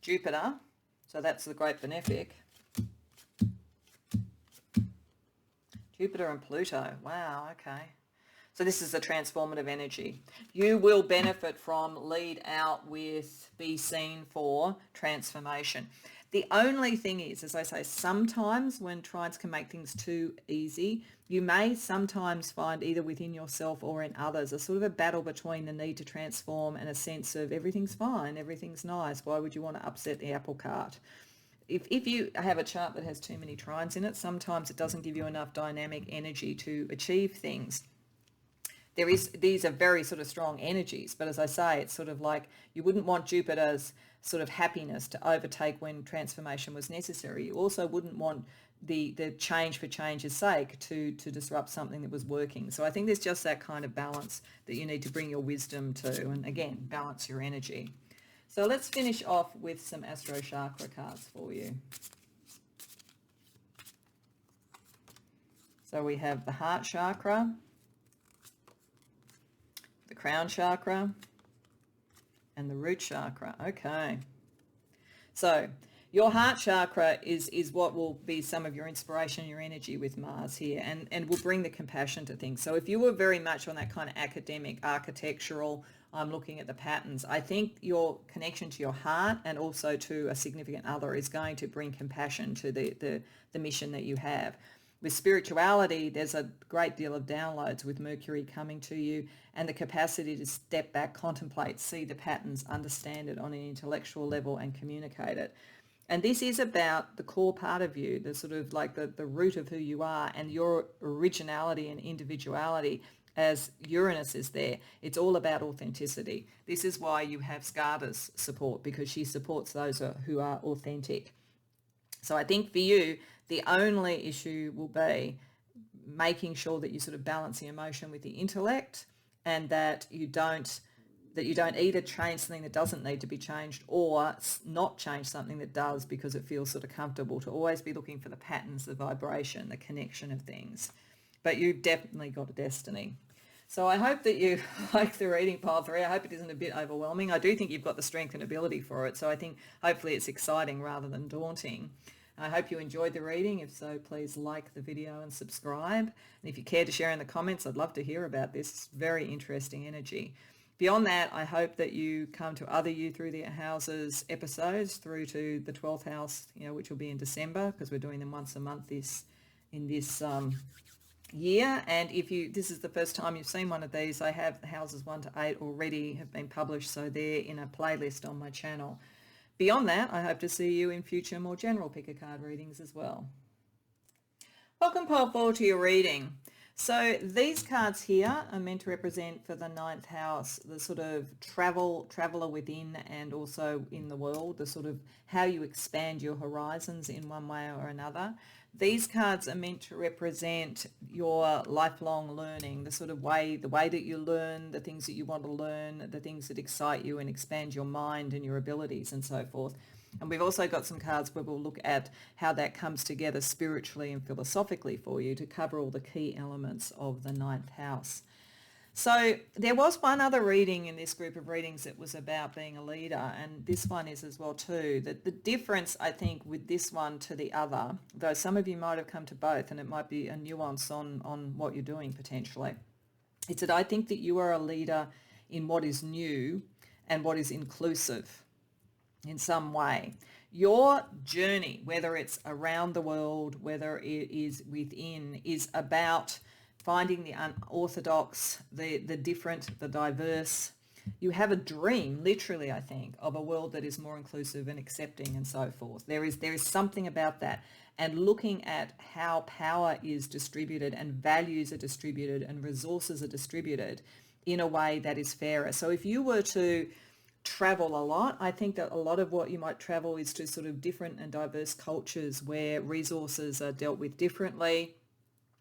Jupiter, so that's the great benefic. Jupiter and Pluto, wow, okay. So this is the transformative energy. You will benefit from lead out with be seen for transformation. The only thing is, as I say, sometimes when trines can make things too easy, you may sometimes find either within yourself or in others a sort of a battle between the need to transform and a sense of everything's fine, everything's nice. Why would you want to upset the apple cart? If you have a chart that has too many trines in it, sometimes it doesn't give you enough dynamic energy to achieve things. These are very sort of strong energies, but as I say, it's sort of like you wouldn't want Jupiter's sort of happiness to overtake when transformation was necessary. You also wouldn't want the change for change's sake to disrupt something that was working. So I think there's just that kind of balance that you need to bring your wisdom to, and again, balance your energy. So let's finish off with some Astro Chakra cards for you. So we have the Heart Chakra, the Crown Chakra, and the Root Chakra. Okay. So your Heart Chakra is what will be some of your inspiration, your energy with Mars here, and will bring the compassion to things. So if you were very much on that kind of academic, architectural, I'm looking at the patterns, I think your connection to your heart and also to a significant other is going to bring compassion to the mission that you have. With spirituality, there's a great deal of downloads with Mercury coming to you and the capacity to step back, contemplate, see the patterns, understand it on an intellectual level and communicate it. And this is about the core part of you, the sort of like the root of who you are and your originality and individuality. As Uranus is there, it's all about authenticity. This is why you have Skada's support, because she supports those who are authentic. So I think for you, the only issue will be making sure that you sort of balance the emotion with the intellect, and that you don't either change something that doesn't need to be changed or not change something that does because it feels sort of comfortable, to always be looking for the patterns, the vibration, the connection of things. But you've definitely got a destiny. So I hope that you like the reading, pile 3. I hope it isn't a bit overwhelming. I do think you've got the strength and ability for it. So I think hopefully it's exciting rather than daunting. I hope you enjoyed the reading. If so, please like the video and subscribe. And if you care to share in the comments, I'd love to hear about this. Very interesting energy. Beyond that, I hope that you come to other You Through the Houses episodes through to the 12th house, which will be in December, because we're doing them once a month in this year. And if this is the first time you've seen one of these, I have the houses 1 to 8 already have been published, so they're in a playlist on my channel. Beyond that, I hope to see you in future more general pick a card readings as well. Welcome, pile 4, to your reading. So these cards here are meant to represent for the 9th house the sort of traveler within and also in the world, the sort of how you expand your horizons in one way or another. These cards are meant to represent your lifelong learning, the way that you learn, the things that you want to learn, the things that excite you and expand your mind and your abilities and so forth. And we've also got some cards where we'll look at how that comes together spiritually and philosophically for you to cover all the key elements of the 9th house. So there was one other reading in this group of readings that was about being a leader, and this one is as well too. That the difference, I think, with this one to the other, though some of you might have come to both and it might be a nuance on what you're doing potentially, it's that I think that you are a leader in what is new and what is inclusive in some way. Your journey, whether it's around the world, whether it is within, is about finding the unorthodox, the different, the diverse. You have a dream, literally, I think, of a world that is more inclusive and accepting and so forth. There is something about that. And looking at how power is distributed and values are distributed and resources are distributed in a way that is fairer. So if you were to travel a lot, I think that a lot of what you might travel is to sort of different and diverse cultures where resources are dealt with differently,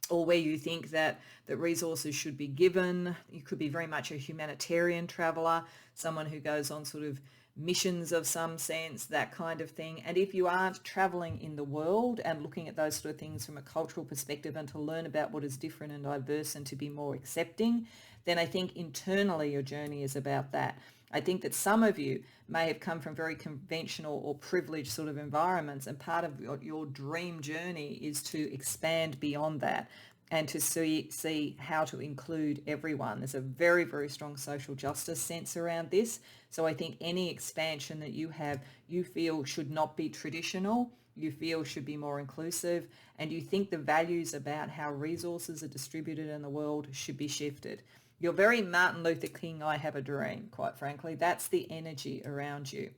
or where you think that resources should be given. You could be very much a humanitarian traveller, someone who goes on sort of missions of some sense, that kind of thing. And if you aren't traveling in the world and looking at those sort of things from a cultural perspective and to learn about what is different and diverse and to be more accepting, then I think internally your journey is about that. I think that some of you may have come from very conventional or privileged sort of environments, and part of your dream journey is to expand beyond that and to see how to include everyone. There's a very, very strong social justice sense around this. So I think any expansion that you have, you feel should not be traditional, you feel should be more inclusive, and you think the values about how resources are distributed in the world should be shifted. You're very Martin Luther King, I have a dream, quite frankly. That's the energy around you.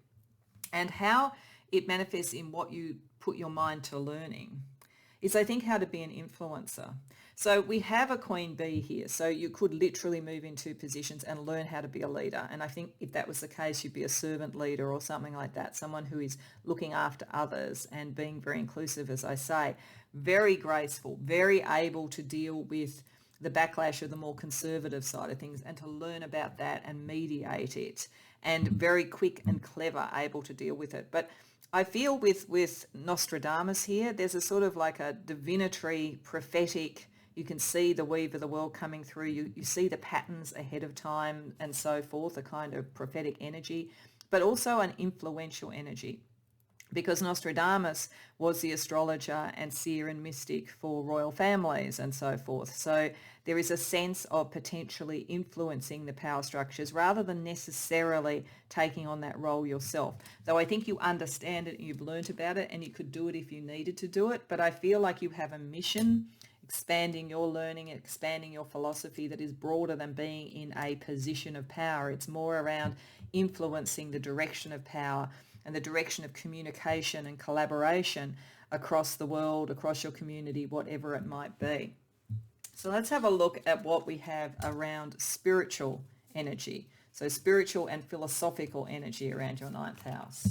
And how it manifests in what you put your mind to learning is, I think, how to be an influencer. So we have a queen bee here. So you could literally move into positions and learn how to be a leader. And I think if that was the case, you'd be a servant leader or something like that, someone who is looking after others and being very inclusive, as I say, very graceful, very able to deal with the backlash of the more conservative side of things and to learn about that and mediate it, and very quick and clever, able to deal with it. But I feel with Nostradamus here, there's a sort of like a divinatory, prophetic, you can see the weave of the world coming through, you see the patterns ahead of time and so forth, a kind of prophetic energy, but also an influential energy. Because Nostradamus was the astrologer and seer and mystic for royal families and so forth. So there is a sense of potentially influencing the power structures rather than necessarily taking on that role yourself. Though I think you understand it and you've learnt about it and you could do it if you needed to do it. But I feel like you have a mission, expanding your learning, expanding your philosophy that is broader than being in a position of power. It's more around influencing the direction of power and the direction of communication and collaboration across the world, across your community, whatever it might be. So let's have a look at what we have around spiritual energy. So spiritual and philosophical energy around your ninth house.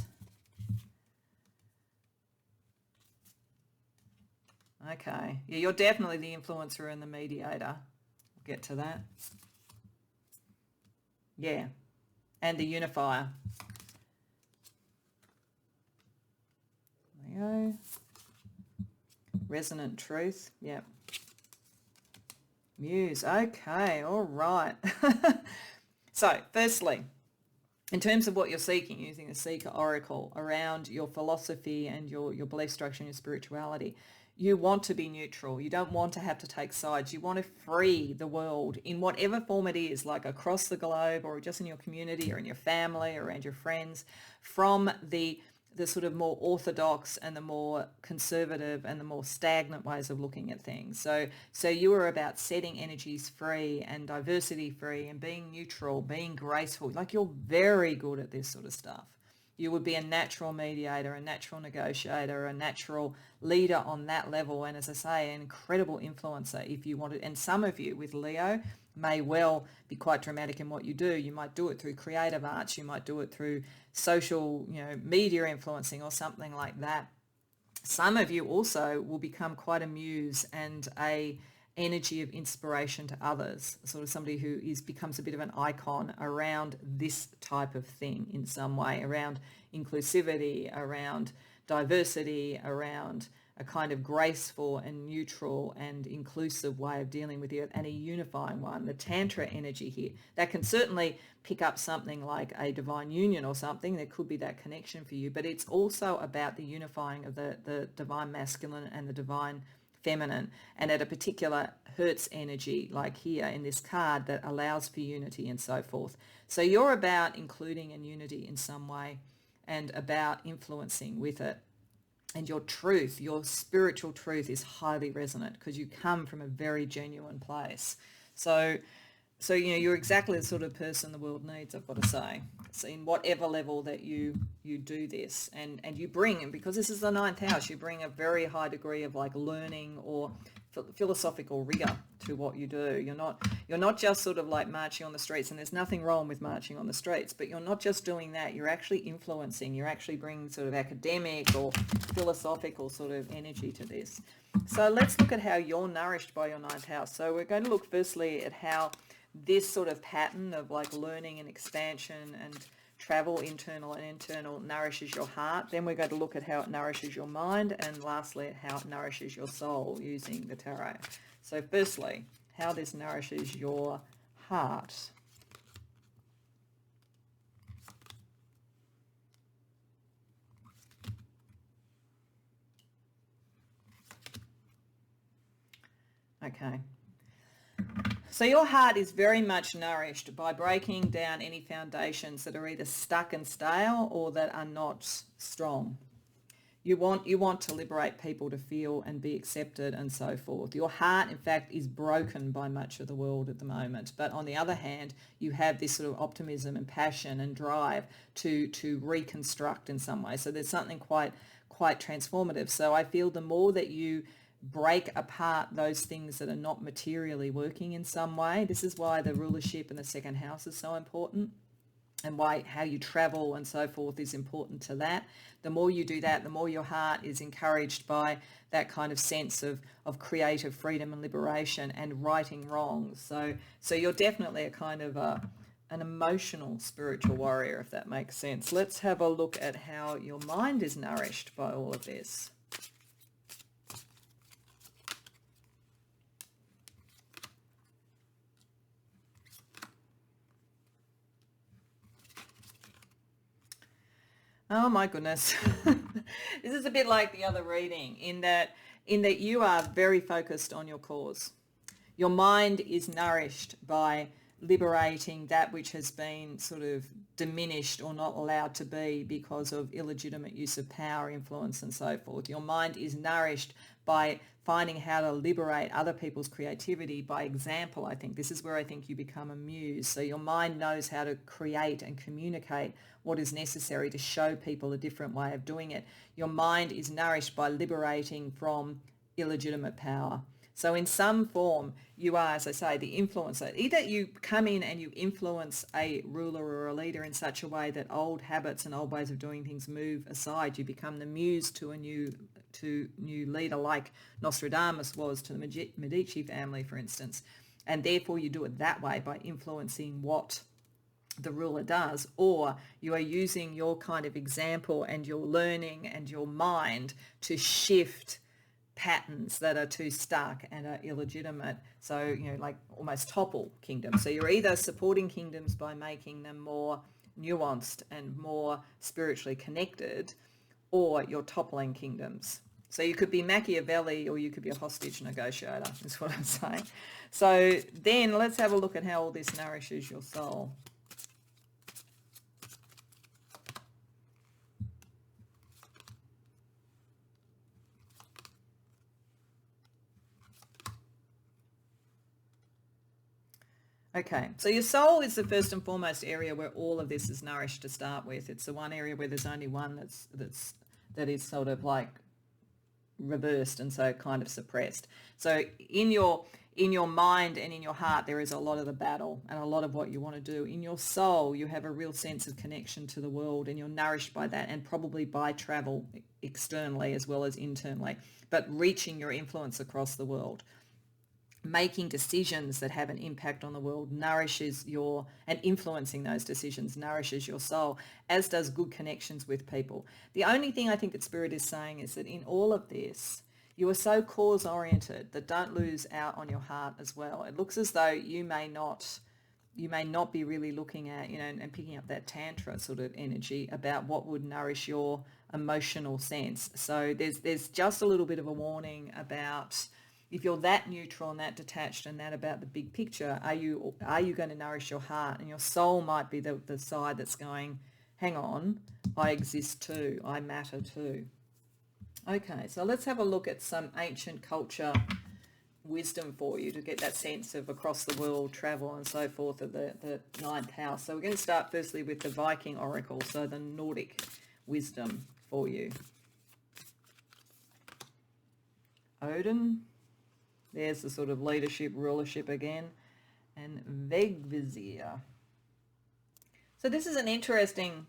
Okay, yeah, you're definitely the influencer and the mediator. We'll get to that. Yeah, and the unifier. There you go. Resonant truth, yep. Muse, okay, all right. So, firstly, in terms of what you're seeking, using the Seeker Oracle around your philosophy and your belief structure and your spirituality, you want to be neutral. You don't want to have to take sides. You want to free the world in whatever form it is, like across the globe or just in your community or in your family or around your friends, from the sort of more orthodox and the more conservative and the more stagnant ways of looking at things. So you are about setting energies free and diversity free and being neutral, being graceful. Like, you're very good at this sort of stuff. You would be a natural mediator, a natural negotiator, a natural leader on that level. And as I say, an incredible influencer if you wanted. And some of you with Leo may well be quite dramatic in what you do. You might do it through creative arts. You might do it through social, media influencing or something like that. Some of you also will become quite a muse and a energy of inspiration to others, sort of somebody who becomes a bit of an icon around this type of thing in some way, around inclusivity, around diversity, around a kind of graceful and neutral and inclusive way of dealing with it, and a unifying one. The Tantra energy here, that can certainly pick up something like a divine union or something. There could be that connection for you, but it's also about the unifying of the divine masculine and the divine feminine, and at a particular Hertz energy like here in this card that allows for unity and so forth. So you're about including in unity in some way and about influencing with it. And your truth, your spiritual truth, is highly resonant because you come from a very genuine place. So you're exactly the sort of person the world needs, I've got to say. So in whatever level that you do this, and you bring, and because this is the ninth house, you bring a very high degree of like learning or philosophical rigor to what you do. You're not just sort of like marching on the streets, and there's nothing wrong with marching on the streets, but you're not just doing that. You're actually influencing. You're actually bringing sort of academic or philosophical sort of energy to this. So let's look at how you're nourished by your ninth house. So we're going to look firstly at how this sort of pattern of like learning and expansion and travel, internal and internal, nourishes your heart. Then we're going to look at how it nourishes your mind, and lastly at how it nourishes your soul using the tarot. So firstly, how this nourishes your heart. Okay. So your heart is very much nourished by breaking down any foundations that are either stuck and stale or that are not strong. You want to liberate people to feel and be accepted and so forth. Your heart, in fact, is broken by much of the world at the moment. But on the other hand, you have this sort of optimism and passion and drive to reconstruct in some way. So there's something quite transformative. So I feel the more that you break apart those things that are not materially working in some way, this is why the rulership in the second house is so important, and why how you travel and so forth is important to that. The more you do that, the more your heart is encouraged by that kind of sense of creative freedom and liberation and righting wrongs. So you're definitely a kind of an emotional spiritual warrior, if that makes sense. Let's have a look at how your mind is nourished by all of this. Oh my goodness. This is a bit like the other reading in that you are very focused on your cause. Your mind is nourished by liberating that which has been sort of diminished or not allowed to be because of illegitimate use of power, influence and so forth. Your mind is nourished by finding how to liberate other people's creativity by example. I think this is where I think you become a muse. So your mind knows how to create and communicate what is necessary to show people a different way of doing it. Your mind is nourished by liberating from illegitimate power. So in some form, you are, as I say, the influencer. Either you come in and you influence a ruler or a leader in such a way that old habits and old ways of doing things move aside. You become the muse to a new leader, like Nostradamus was to the Medici family, for instance. And therefore you do it that way by influencing what the ruler does, or you are using your kind of example and your learning and your mind to shift patterns that are too stuck and are illegitimate. So, like almost topple kingdoms. So you're either supporting kingdoms by making them more nuanced and more spiritually connected, or you're toppling kingdoms. So you could be Machiavelli or you could be a hostage negotiator, is what I'm saying. So then let's have a look at how all this nourishes your soul. Okay, so your soul is the first and foremost area where all of this is nourished to start with. It's the one area where there's only one that is sort of like reversed and so kind of suppressed. So in your mind and in your heart, there is a lot of the battle and a lot of what you want to do. In your soul, you have a real sense of connection to the world, and you're nourished by that, and probably by travel externally as well as internally, but reaching your influence across the world. Making decisions that have an impact on the world nourishes and influencing those decisions nourishes your soul, as does good connections with people. The only thing I think that Spirit is saying is that in all of this, you are so cause oriented that don't lose out on your heart as well. It looks as though you may not be really looking at, and picking up that tantra sort of energy about what would nourish your emotional sense. So there's just a little bit of a warning about, if you're that neutral and that detached and that about the big picture, are you going to nourish your heart? And your soul might be the side that's going, hang on, I exist too, I matter too. Okay, so let's have a look at some ancient culture wisdom for you to get that sense of across the world travel and so forth of the ninth house. So we're going to start firstly with the Viking oracle, so the Nordic wisdom for you. Odin, There's the sort of leadership, rulership again. And Vegvizier. So this is an interesting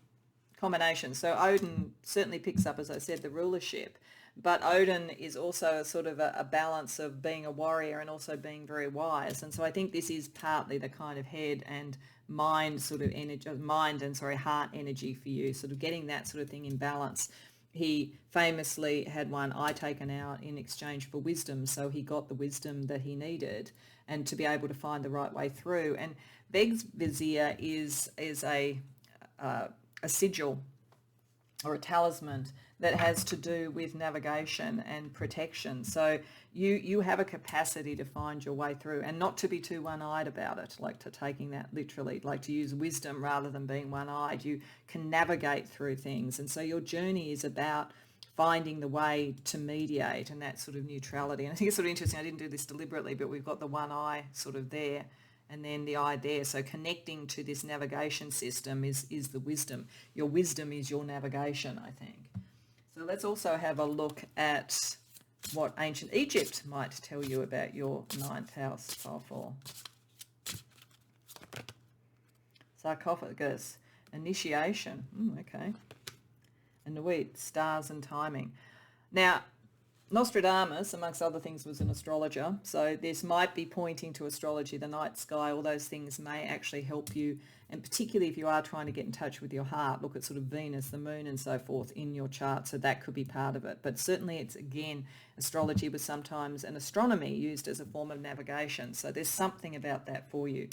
combination. So Odin certainly picks up, as I said, the rulership, but Odin is also a sort of a balance of being a warrior and also being very wise. And so I think this is partly the kind of head and mind sort of energy, heart energy for you, sort of getting that sort of thing in balance. He famously had one eye taken out in exchange for wisdom, so he got the wisdom that he needed and to be able to find the right way through. And Beg's Vizier is a sigil or a talisman that has to do with navigation and protection. So you have a capacity to find your way through and not to be too one-eyed about it, like to taking that literally, like to use wisdom rather than being one-eyed. You can navigate through things. And so your journey is about finding the way to mediate and that sort of neutrality. And I think it's sort of interesting, I didn't do this deliberately, but we've got the one eye sort of there and then the eye there. So connecting to this navigation system is the wisdom. Your wisdom is your navigation, I think. So let's also have a look at what ancient Egypt might tell you about your ninth house, file 4. Sarcophagus, initiation. Okay. Anuit, stars and timing. Now, Nostradamus, amongst other things, was an astrologer. So this might be pointing to astrology, the night sky, all those things may actually help you. And particularly if you are trying to get in touch with your heart, look at sort of Venus, the moon and so forth in your chart. So that could be part of it. But certainly it's, again, astrology was sometimes an astronomy used as a form of navigation. So there's something about that for you.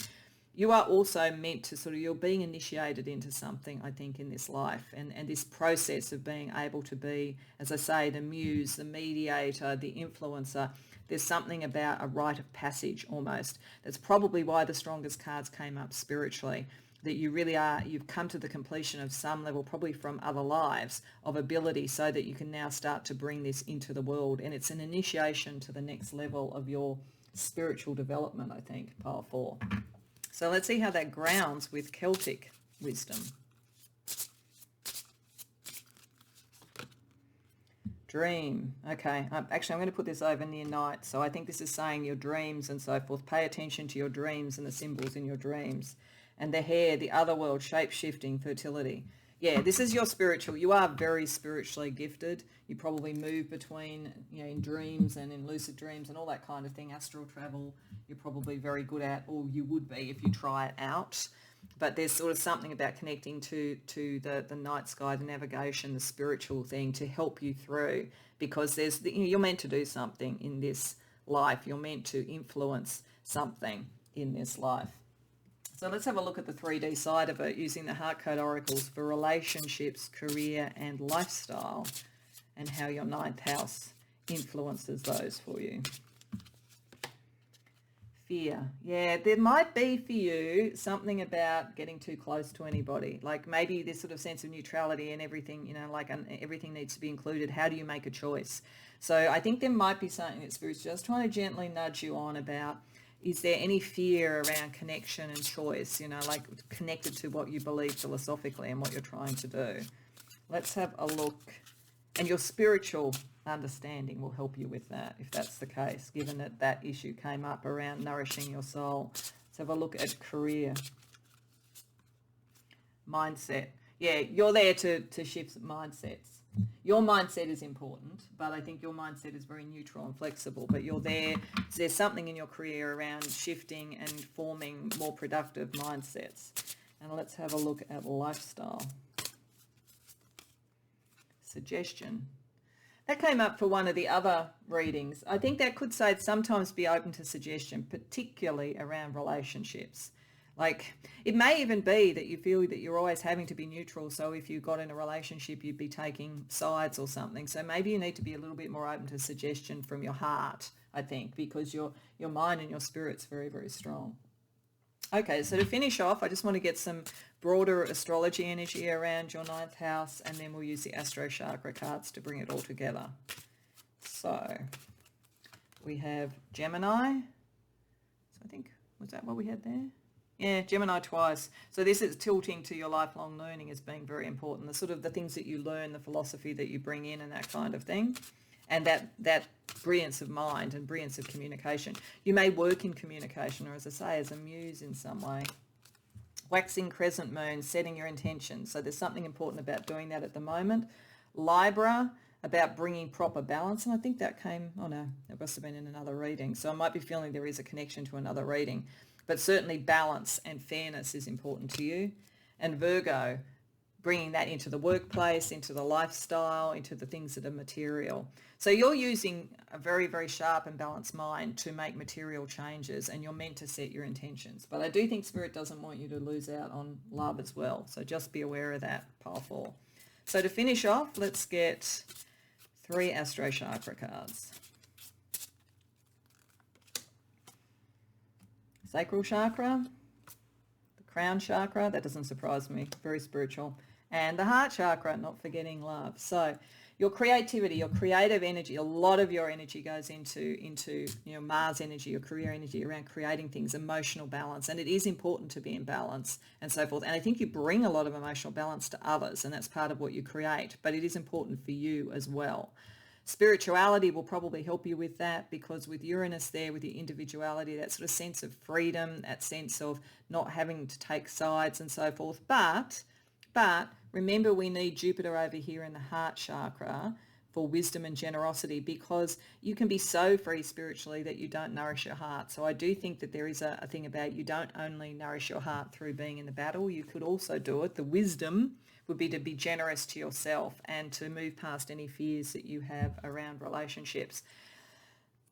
You are also meant to sort of, you're being initiated into something, I think, in this life. And this process of being able to be, as I say, the muse, the mediator, the influencer, there's something about a rite of passage almost. That's probably why the strongest cards came up spiritually, that you really are, you've come to the completion of some level, probably from other lives, of ability so that you can now start to bring this into the world. And it's an initiation to the next level of your spiritual development, I think, pile 4. So let's see how that grounds with Celtic wisdom. Dream. Okay, actually I'm going to put this over near night. So I think this is saying your dreams and so forth. Pay attention to your dreams and the symbols in your dreams. And the hair, the other world, shape-shifting, fertility. Yeah, this is your spiritual. You are very spiritually gifted. You probably move between, in dreams and in lucid dreams and all that kind of thing. Astral travel, you're probably very good at, or you would be if you try it out. But there's sort of something about connecting to the night sky, the navigation, the spiritual thing to help you through, because you're meant to do something in this life. You're meant to influence something in this life. So let's have a look at the 3D side of it using the heart code oracles for relationships, career and lifestyle, and how your ninth house influences those for you. Fear. Yeah, there might be for you something about getting too close to anybody. Like maybe this sort of sense of neutrality and everything, everything needs to be included. How do you make a choice? So I think there might be something that Spirit's just trying to gently nudge you on about. Is there any fear around connection and choice, like connected to what you believe philosophically and what you're trying to do? Let's have a look. And your spiritual understanding will help you with that, if that's the case, given that issue came up around nourishing your soul. Let's have a look at career. Mindset. Yeah, you're there to shift mindsets. Your mindset is important, but I think your mindset is very neutral and flexible, but there's something in your career around shifting and forming more productive mindsets. And let's have a look at lifestyle. Suggestion. That came up for one of the other readings. I think that could say sometimes be open to suggestion, particularly around relationships. Like it may even be that you feel that you're always having to be neutral. So if you got in a relationship, you'd be taking sides or something. So maybe you need to be a little bit more open to suggestion from your heart, I think, because your mind and your spirit's very, very strong. Okay, so to finish off, I just want to get some broader astrology energy around your ninth house, and then we'll use the Astro Chakra cards to bring it all together. So we have Gemini. So I think, was that what we had there? Yeah, Gemini twice. So this is tilting to your lifelong learning as being very important. The sort of the things that you learn, the philosophy that you bring in and that kind of thing. and that brilliance of mind and brilliance of communication. You may work in communication, or as I say, as a muse in some way. Waxing crescent moon, setting your intentions. So there's something important about doing that at the moment. Libra, about bringing proper balance. And I think that came, oh no, it must have been in another reading. So I might be feeling there is a connection to another reading. But certainly balance and fairness is important to you. And Virgo, bringing that into the workplace, into the lifestyle, into the things that are material. So you're using a very, very sharp and balanced mind to make material changes, and you're meant to set your intentions. But I do think Spirit doesn't want you to lose out on love as well. So just be aware of that, pile 4. So to finish off, let's get 3 Astro Chakra cards. Sacral Chakra, the Crown Chakra, that doesn't surprise me, very spiritual. And the Heart Chakra, not forgetting love. So your creativity, your creative energy, a lot of your energy goes into Mars energy, your career energy around creating things, emotional balance. And it is important to be in balance and so forth. And I think you bring a lot of emotional balance to others, and that's part of what you create. But it is important for you as well. Spirituality will probably help you with that, because with Uranus there, with your individuality, that sort of sense of freedom, that sense of not having to take sides and so forth. But remember, we need Jupiter over here in the Heart Chakra for wisdom and generosity, because you can be so free spiritually that you don't nourish your heart. So I do think that there is a thing about you don't only nourish your heart through being in the battle, you could also do it. The wisdom would be to be generous to yourself and to move past any fears that you have around relationships.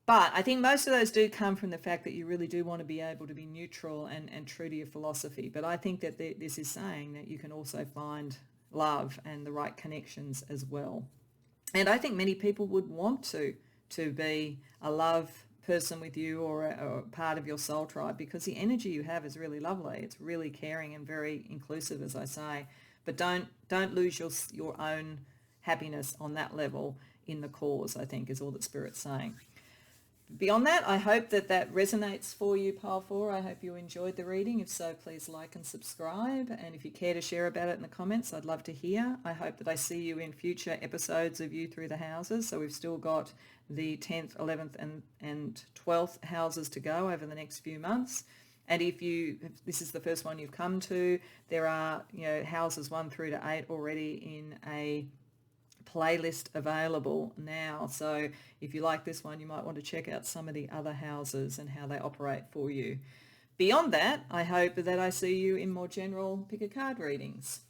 But I think most of those do come from the fact that you really do want to be able to be neutral and true to your philosophy. But I think that this is saying that you can also find love and the right connections as well. And I think many people would want to be a love person with you, or a part of your soul tribe, because the energy you have is really lovely. It's really caring and very inclusive, as I say. But don't lose your own happiness on that level in the cause, I think, is all that Spirit's saying. Beyond that, I hope that resonates for you, Pile 4. I hope you enjoyed the reading. If so, please like and subscribe. And if you care to share about it in the comments, I'd love to hear. I hope that I see you in future episodes of You Through the Houses. So we've still got the 10th, 11th and 12th houses to go over the next few months. And if this is the first one you've come to, there are houses 1 through to 8 already in a playlist available now. So if you like this one, you might want to check out some of the other houses and how they operate for you. Beyond that, I hope that I see you in more general pick a card readings.